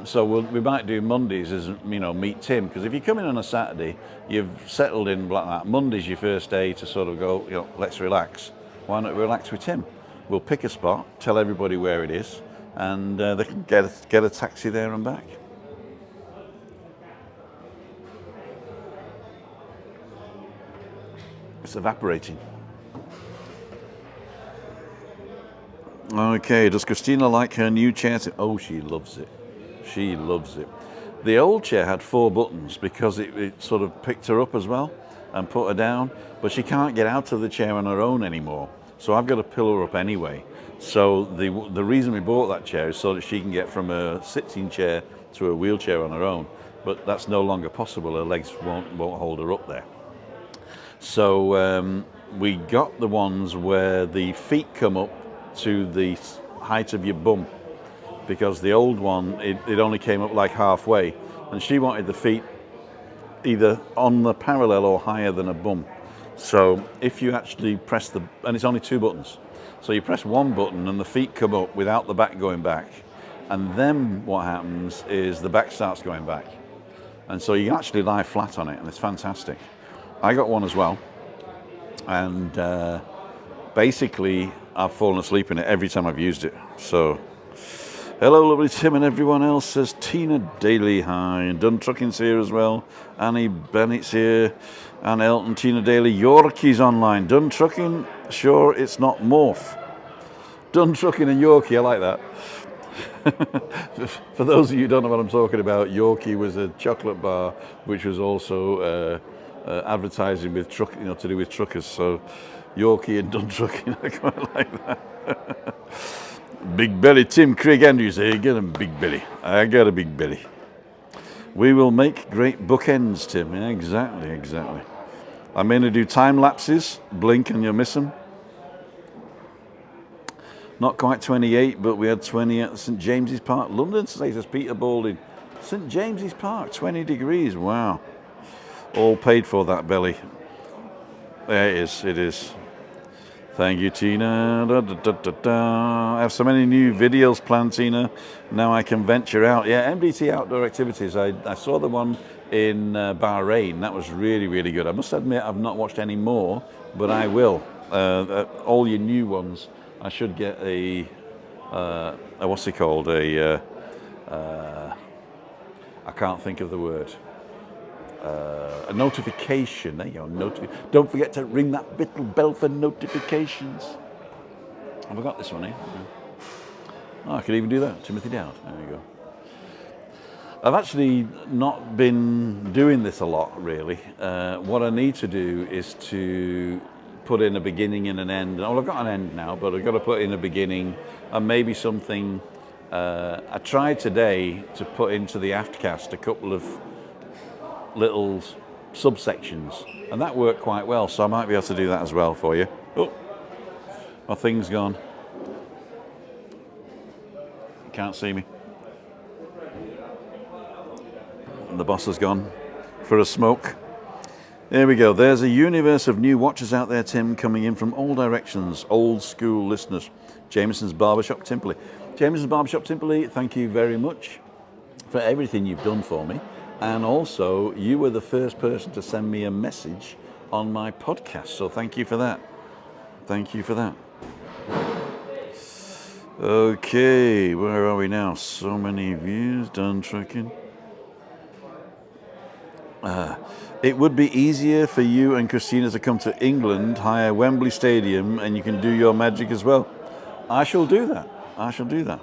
So we might do Mondays as meet Tim, because if you come in on a Saturday, you've settled in like that. Monday's your first day to sort of go, let's relax. Why not relax with Tim? We'll pick a spot, tell everybody where it is, and they can get a taxi there and back. It's evaporating. Okay, does Christina like her new chair? Oh, she loves it. She loves it. The old chair had 4 buttons because it sort of picked her up as well and put her down, but she can't get out of the chair on her own anymore. So I've got to pull her up anyway. So the reason we bought that chair is so that she can get from a sitting chair to a wheelchair on her own, but that's no longer possible. Her legs won't hold her up there. So we got the ones where the feet come up to the height of your bum, because the old one it only came up like halfway, and she wanted the feet either on the parallel or higher than a bum. So if you actually press and it's only 2 buttons, so you press one button and the feet come up without the back going back, and then what happens is the back starts going back, and so you actually lie flat on it, and it's fantastic. I got one as well, and basically I've fallen asleep in it every time I've used it. So hello lovely Tim and everyone else, says Tina Daly. Hi, and Dun Trucking's here as well. Annie Bennett's here, and Elton, Tina Daly. Yorkie's online. Dun Trucking, sure it's not Morph. Dun Trucking and Yorkie, I like that. For those of you who don't know what I'm talking about, Yorkie was a chocolate bar which was also advertising with to do with truckers. So Yorkie and Dun Trucking, I quite like that. Big belly, Tim. Craig Andrews here, get him big belly. I got a big belly. We will make great bookends, Tim. Yeah, exactly. I'm going to do time lapses, blink and you'll miss them. Not quite 28, but we had 20 at St James's Park, London, says Peter Balding. St James's Park, 20 degrees, wow. All paid for, that belly. There it is. Thank you, Tina. I have so many new videos planned, Tina. Now I can venture out. Yeah, MDT Outdoor Activities. I saw the one in Bahrain. That was really, really good. I must admit I've not watched any more, but I will. All your new ones, I should get a what's it called? I can't think of the word. A notification. There you go. Don't forget to ring that little bell for notifications. Have I got this one here? Oh, I could even do that. Timothy Dowd. There you go. I've actually not been doing this a lot, really. What I need to do is to put in a beginning and an end. Well, I've got an end now, but I've got to put in a beginning and maybe something. I tried today to put into the Afcast a couple of little subsections, and that worked quite well, so I might be able to do that as well for you. Oh, my thing's gone. You can't see me. And the boss has gone for a smoke. There we go. There's a universe of new watches out there, Tim, coming in from all directions. Old school listeners. Jameson's Barbershop Timperley. Jameson's Barbershop Timperley, thank you very much for everything you've done for me. And also, you were the first person to send me a message on my podcast, so thank you for that. Thank you for that. Okay, where are we now? So many views, done tracking. It would be easier for you and Christina to come to England, hire Wembley Stadium, and you can do your magic as well. I shall do that. I shall do that.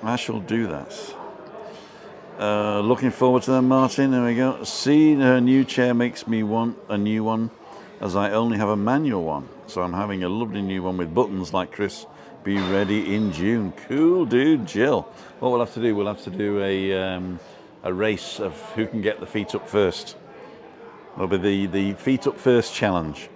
I shall do that. Looking forward to that, Martin. There we go. Seeing her new chair makes me want a new one, as I only have a manual one. So I'm having a lovely new one with buttons like Chris. Be ready in June. Cool, dude, Jill. What we'll have to do, we'll have to do a race of who can get the feet up first. It'll be the feet up first challenge.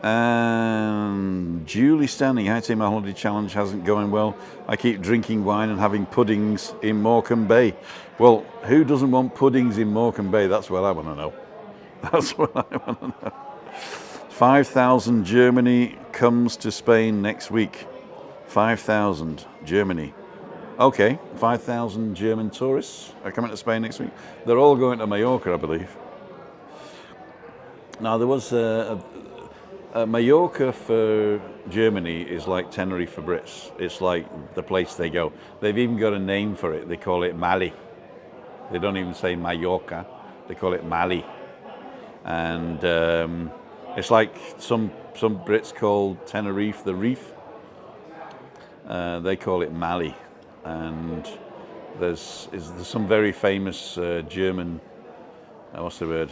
And Julie Standing, hi Tim, my holiday challenge hasn't going well. I keep drinking wine and having puddings in Morecambe Bay. Well, who doesn't want puddings in Morecambe Bay? That's what I want to know. That's what I want to know. 5,000 Germany comes to Spain next week. 5,000 Germany. Okay, 5,000 German tourists are coming to Spain next week. They're all going to Mallorca, I believe. Now, there was Mallorca for Germany is like Tenerife for Brits. It's like the place they go. They've even got a name for it. They call it Mali. They don't even say Mallorca. They call it Mali. And it's like some Brits call Tenerife the Reef. They call it Mali. And there's some very famous German, what's the word?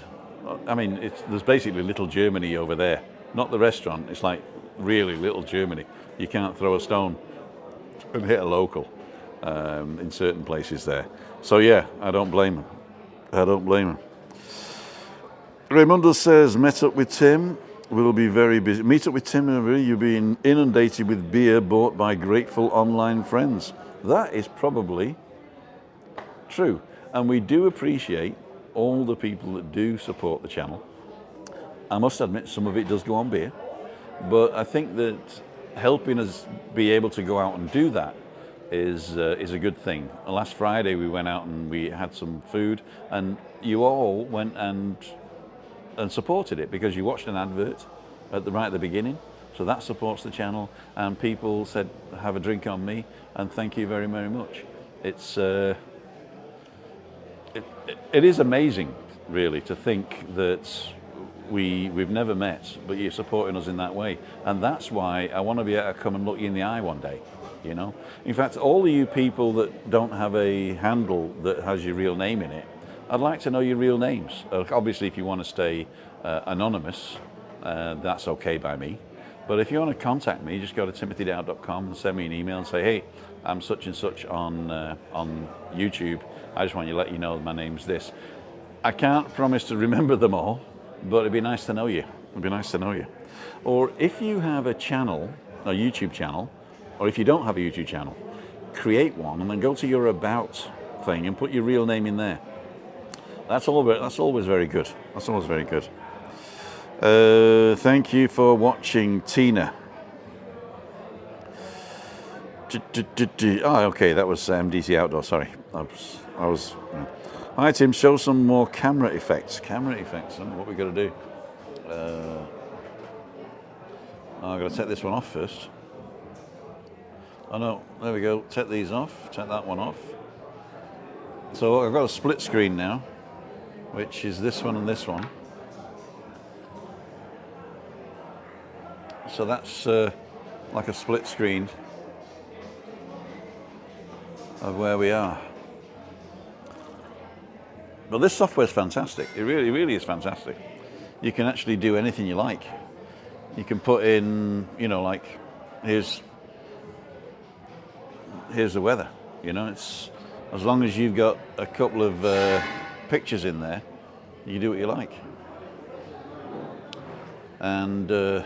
I mean, there's basically Little Germany over there. Not the restaurant, it's like really Little Germany. You can't throw a stone and hit a local in certain places there. So yeah, I don't blame him. I don't blame him. Raimundo says, met up with Tim. We'll be very busy. Meet up with Tim, you'll be inundated with beer bought by grateful online friends. That is probably true. And we do appreciate all the people that do support the channel. I must admit, some of it does go on beer. But I think that helping us be able to go out and do that is a good thing. Last Friday we went out and we had some food, and you all went and supported it because you watched an advert right at the beginning. So that supports the channel, and people said, have a drink on me, and thank you very, very much. It's it is amazing, really, to think that we've never met, but you're supporting us in that way. And that's why I want to be able to come and look you in the eye one day, you know. In fact, all of you people that don't have a handle that has your real name in it, I'd like to know your real names. Obviously, if you want to stay anonymous, that's okay by me. But if you want to contact me, just go to timothydowd.com and send me an email and say, hey, I'm such and such on YouTube. I just want to let you know my name's this. I can't promise to remember them all, but it'd be nice to know you. It'd be nice to know you. Or if you have a channel, a YouTube channel, or if you don't have a YouTube channel, create one and then go to your About thing and put your real name in there. That's always very good. That's always very good. Thank you for watching, Tina. Oh, okay, that was MDC Outdoor. Sorry, I was Hi Tim, show some more camera effects. Camera effects, I don't know what we got to do. I've got to take this one off first. Oh no, there we go. Take these off, take that one off. So I've got a split screen now, which is this one and this one. So that's like a split screen of where we are. But this software is fantastic. It really, really is fantastic. You can actually do anything you like. You can put in, you know, like, here's the weather. You know, it's as long as you've got a couple of pictures in there, you do what you like. And so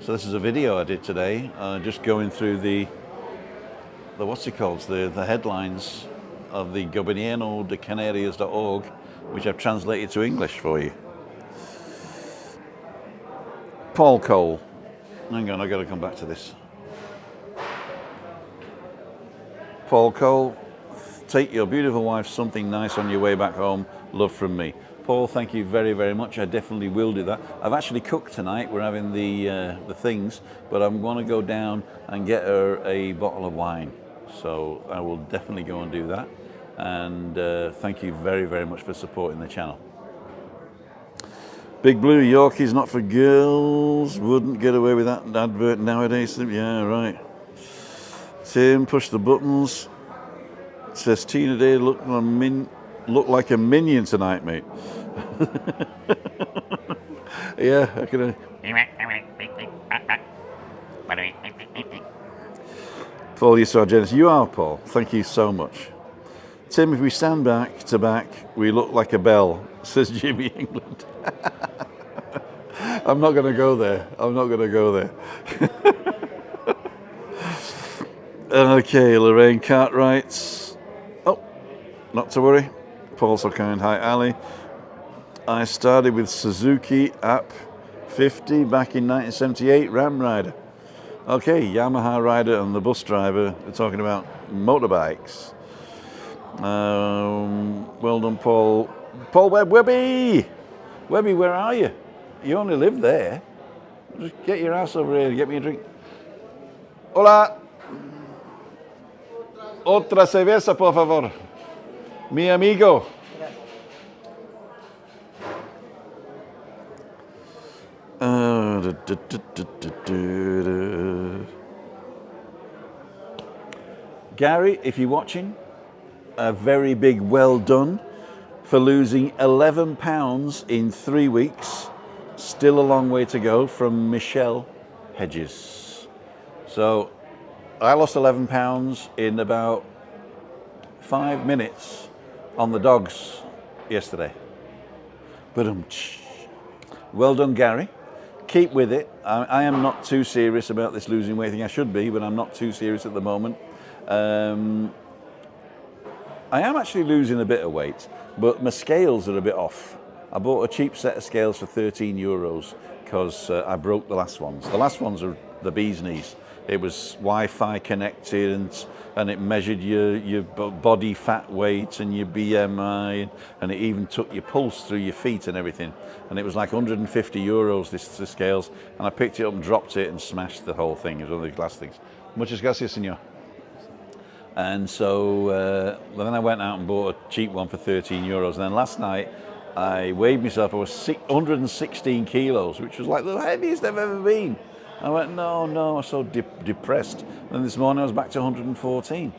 this is a video I did today, just going through the what's it called, the headlines of the Gobierno de Canarias.org, which I've translated to English for you. Paul Cole. Hang on, I've got to come back to this. Paul Cole, take your beautiful wife something nice on your way back home. Love from me. Paul, thank you very, very much. I definitely will do that. I've actually cooked tonight. We're having the things, but I'm going to go down and get her a bottle of wine. So I will definitely go and do that. And thank you very, very much for supporting the channel. Big Blue, Yorkie's not for girls. Wouldn't get away with that advert nowadays. Yeah, right. Tim, push the buttons. It says Tina Day look like a minion tonight, mate. Yeah, I can. Paul, you're so generous. You are, Paul. Thank you so much. Tim, if we stand back to back, we look like a bell, says Jimmy England. I'm not going to go there. I'm not going to go there. Okay, Lorraine Cartwright. Oh, not to worry. Paul so kind. Hi, Ali. I started with Suzuki App 50 back in 1978, Ram Rider. Okay, Yamaha rider and the bus driver. We're talking about motorbikes. Well done, Paul. Paul Webby! Webby, where are you? You only live there. Just get your ass over here and get me a drink. Hola! Otra cerveza, por favor. Mi amigo. Gary, if you're watching, a very big well done for losing 11 pounds in 3 weeks. Still a long way to go from Michelle Hedges. So I lost 11 pounds in about 5 minutes on the dogs yesterday. But well done, Gary. Keep with it. I am not too serious about this losing weight thing. I should be, but I'm not too serious at the moment. I am actually losing a bit of weight, but my scales are a bit off. I bought a cheap set of scales for €13 because I broke the last ones. The last ones are the bee's knees. It was Wi-Fi connected and it measured your body fat weight and your BMI, and it even took your pulse through your feet and everything. And it was like €150, the scales. And I picked it up and dropped it and smashed the whole thing. It was one of the glass things. Muchas gracias, señor. And so then I went out and bought a cheap one for €13. And then last night I weighed myself. I was 116 kilos, which was like the heaviest I've ever been. I went, no, I was so depressed. Then this morning I was back to 114.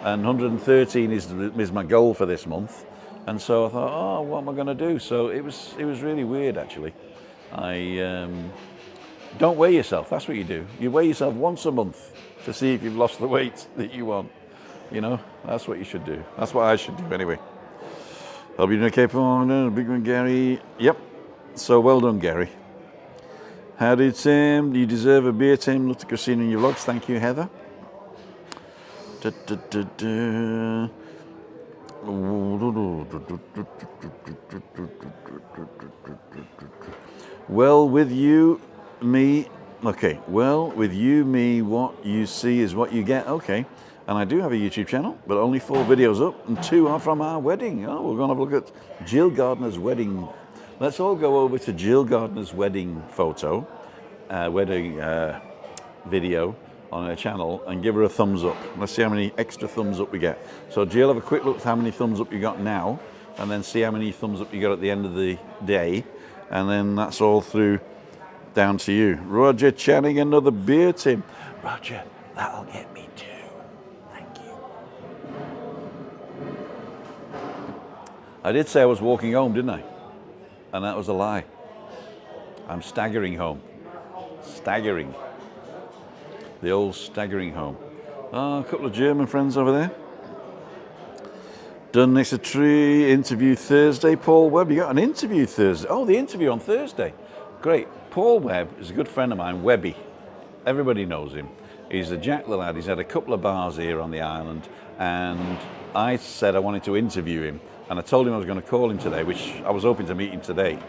And 113 is my goal for this month. And so I thought, oh, what am I going to do? So it was really weird, actually. Don't weigh yourself. That's what you do. You weigh yourself once a month to see if you've lost the weight that you want. You know, that's what you should do. That's what I should do anyway. I'll be doing okay, Paul. Big one, Gary. Yep. So well done, Gary. Howdy, Tim. You deserve a beer, Tim. Love to see you in your vlogs. Thank you, Heather. Well, with you, me, Okay, well, with you, me, what you see is what you get. Okay, and I do have a YouTube channel, but only 4 videos up, and 2 are from our wedding. Oh, we're going to have a look at Jill Gardner's wedding. Let's all go over to Jill Gardner's wedding photo, wedding video on her channel, and give her a thumbs up. Let's see how many extra thumbs up we get. So Jill, have a quick look at how many thumbs up you got now, and then see how many thumbs up you got at the end of the day, and then that's all through down to you. Roger Channing, another beer, Tim. Roger, that'll get me 2. Thank you. I did say I was walking home, didn't I? And that was a lie. I'm staggering home. Staggering. The old staggering home. Oh, a couple of German friends over there. Done next to tree, interview Thursday. Paul Webb, you got an interview Thursday. Oh, the interview on Thursday. Great. Paul Webb is a good friend of mine, Webby. Everybody knows him. He's a Jack the lad. He's had a couple of bars here on the island, and I said I wanted to interview him, and I told him I was going to call him today, which I was hoping to meet him tonight.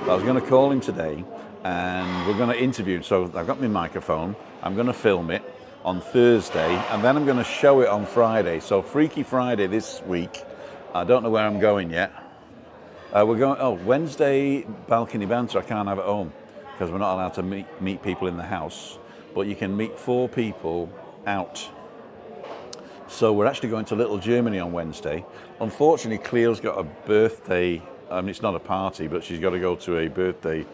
But I was going to call him today, and we're going to interview him. So I've got my microphone. I'm going to film it on Thursday, and then I'm going to show it on Friday. So Freaky Friday this week. I don't know where I'm going yet. We're going, Wednesday balcony banter I can't have at home because we're not allowed to meet people in the house, but you can meet 4 people out. So we're actually going to Little Germany on Wednesday. Unfortunately, Cleo's got a birthday, it's not a party, but she's got to go to a birthday.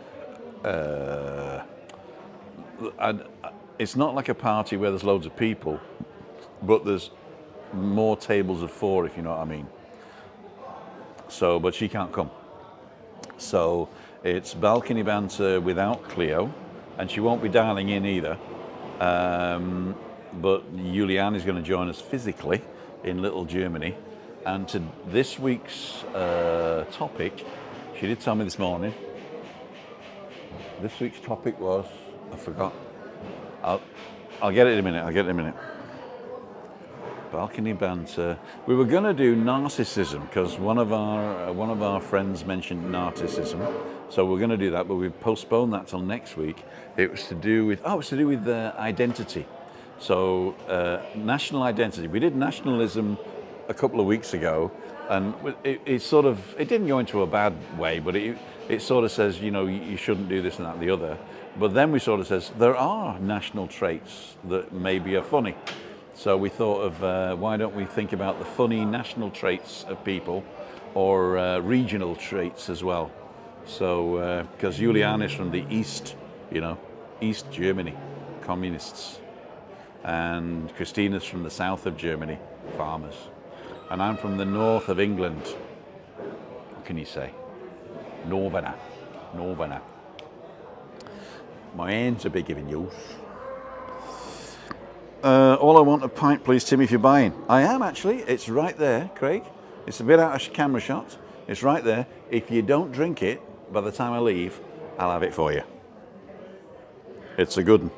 It's not like a party where there's loads of people, but there's more tables of 4, if you know what I mean. So, but she can't come. So it's balcony banter without Cleo, and she won't be dialing in either. But Julianne is going to join us physically in Little Germany. And to this week's topic, she did tell me this morning. This week's topic was, I forgot. I'll get it in a minute. Balcony banter. We were going to do narcissism because one of our friends mentioned narcissism, so we're going to do that. But we postponed that till next week. It was to do with identity. So national identity. We did nationalism a couple of weeks ago, and it didn't go into a bad way, but it sort of says, you know, you shouldn't do this and that and the other. But then we sort of says there are national traits that maybe are funny. So we thought of why don't we think about the funny national traits of people, or regional traits as well. So because Julian is from the East, East Germany, communists, and Christina's from the south of Germany, farmers, and I'm from the north of England. What can you say? Northerner. My hands are bigger than yours. All I want a pint, please, Tim, if you're buying. I am, actually. It's right there, Craig. It's a bit out of camera shot. It's right there. If you don't drink it, by the time I leave, I'll have it for you. It's a good one.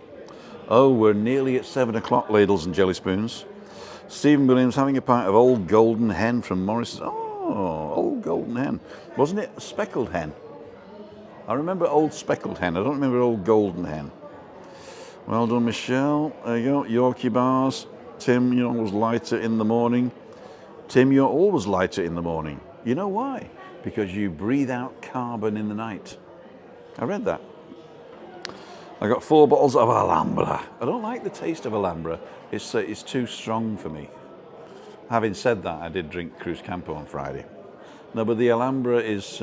Oh, we're nearly at 7 o'clock, ladles and jelly spoons. Stephen Williams having a pint of Old Golden Hen from Morris's. Oh, Old Golden Hen. Wasn't it a speckled hen? I remember Old Speckled Hen. I don't remember Old Golden Hen. Well done, Michelle. There you go. Yorkie bars. Tim, you're always lighter in the morning. Tim, you're always lighter in the morning. You know why? Because you breathe out carbon in the night. I read that. I got 4 bottles of Alhambra. I don't like the taste of Alhambra. It's too strong for me. Having said that, I did drink Cruz Campo on Friday. No, but the Alhambra is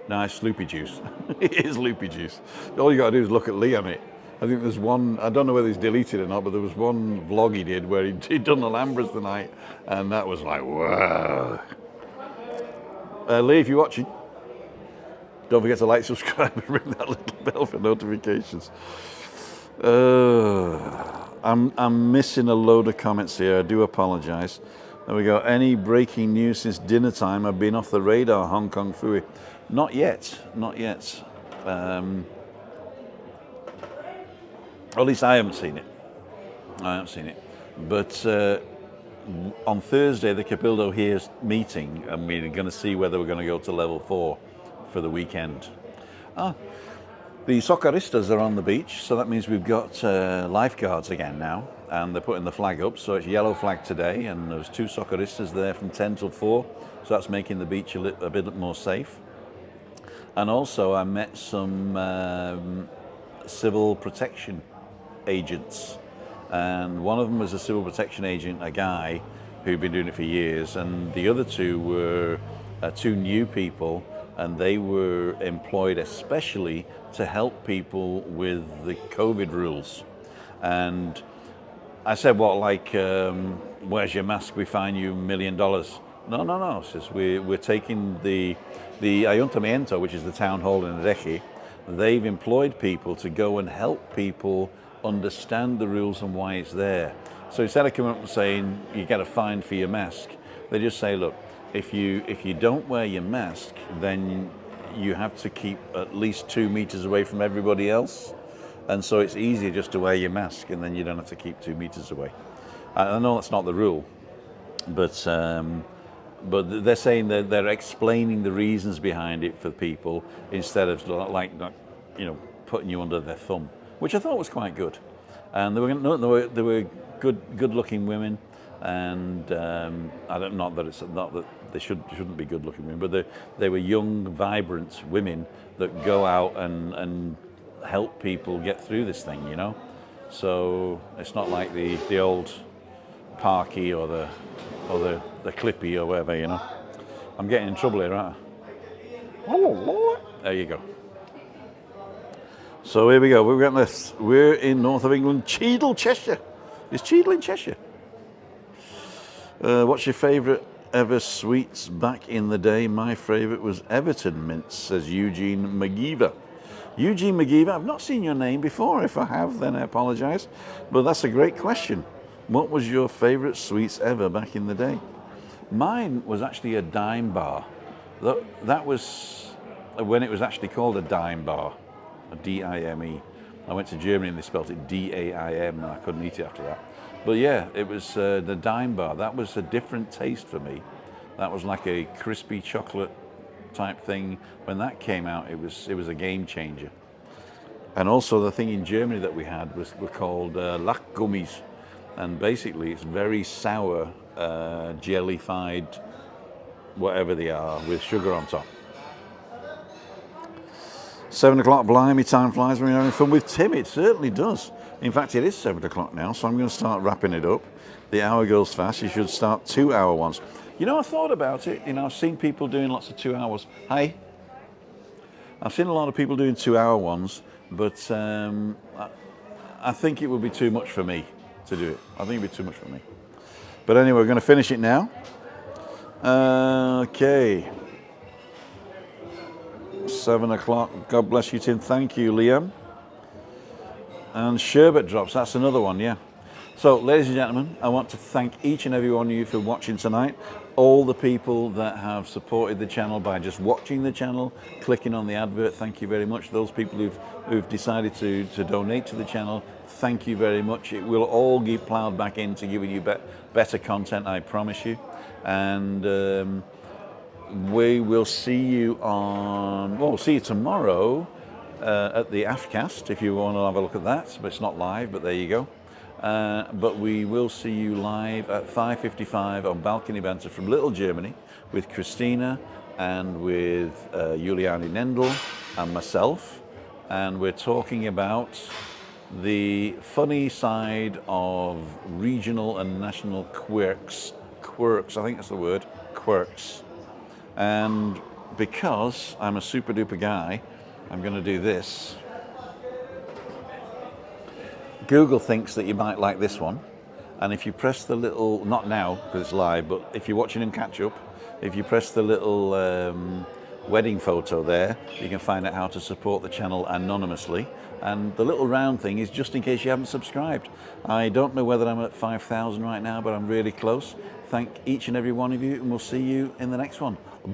nice loopy juice. It is loopy juice. All you got to do is look at Lee on it. I think there's one, I don't know whether he's deleted it or not, but there was one vlog he did where he'd done Alhambras tonight, and that was like, wow. Lee, if you're watching, don't forget to like, subscribe, and ring that little bell for notifications. I'm missing a load of comments here. I do apologise. There we go. Any breaking news since dinner time? I've been off the radar, Hong Kong Fooey. Not yet. Or at least I haven't seen it. But on Thursday, the Cabildo here's meeting, and we're going to see whether we're going to go to level 4 for the weekend. The socorristas are on the beach, so that means we've got lifeguards again now, and they're putting the flag up, so it's yellow flag today, and there's 2 socorristas there from 10 till 4, so that's making the beach a bit more safe. And also I met some civil protection agents, and one of them was a civil protection agent, a guy who'd been doing it for years, and the other 2 were 2 new people, and they were employed especially to help people with the COVID rules. And I said, what, like, where's your mask? We fine you $1 million. No, says we're taking the Ayuntamiento, which is the town hall in Adeje. They've employed people to go and help people understand the rules and why it's there. So instead of coming up and saying you get a fine for your mask, they just say, look, if you don't wear your mask, then you have to keep at least 2 meters away from everybody else. And so it's easier just to wear your mask, and then you don't have to keep 2 meters away. I know that's not the rule, but they're saying that they're explaining the reasons behind it for people instead of like putting you under their thumb, which I thought was quite good. And they were good-looking women, and I don't not that they shouldn't be good-looking women, but they were young, vibrant women that go out and help people get through this thing, you know. So it's not like the old Parky or the Clippy or whatever, you know. I'm getting in trouble here, aren't I? There you go. So here we go. We've got this. We're in north of England, Cheadle, Cheshire. Is Cheadle in Cheshire? What's your favourite ever sweets back in the day? My favourite was Everton mints, says Eugene McGeever. Eugene McGeever, I've not seen your name before. If I have, then I apologise. But that's a great question. What was your favourite sweets ever back in the day? Mine was actually a dime bar. That was when it was actually called a dime bar, a D-I-M-E. I went to Germany and they spelt it D-A-I-M, and I couldn't eat it after that. But yeah, it was the dime bar. That was a different taste for me. That was like a crispy chocolate type thing. When that came out, it was a game changer. And also the thing in Germany that we had were called Lachgummis, and basically it's very sour, jellified, whatever they are, with sugar on top. 7 o'clock, blimey, time flies when you're having fun with Tim. It certainly does. In fact, it is 7 o'clock now, so I'm going to start wrapping it up. The hour goes fast. You should start 2-hour ones. You know, I thought about it. You know, I've seen people doing lots of 2 hours. Hi. I've seen a lot of people doing 2-hour ones, but I think it would be too much for me to do it. I think it'd be too much for me. But anyway, we're going to finish it now. Okay. 7 o'clock. God bless you, Tim. Thank you, Liam. And sherbet drops. That's another one, yeah. So, ladies and gentlemen, I want to thank each and every one of you for watching tonight. All the people that have supported the channel by just watching the channel, clicking on the advert, thank you very much. Those people who've decided to donate to the channel, thank you very much. It will all get ploughed back into giving you better content, I promise you. And we will see you we'll see you tomorrow at the Afcast, if you want to have a look at that. But it's not live, but there you go. But we will see you live at 5:55 on Balcony Banter from Little Germany with Christina and with Juliani Nendl and myself. And we're talking about the funny side of regional and national quirks, I think that's the word, quirks. And because I'm a super duper guy, I'm going to do this. Google thinks that you might like this one, and if you press the little, not now because it's live, but if you're watching in catch up, if you press the little wedding photo there, you can find out how to support the channel anonymously. And the little round thing is just in case you haven't subscribed. I don't know whether I'm at 5,000 right now, but I'm really close. Thank each and every one of you, and we'll see you in the next one. Bye.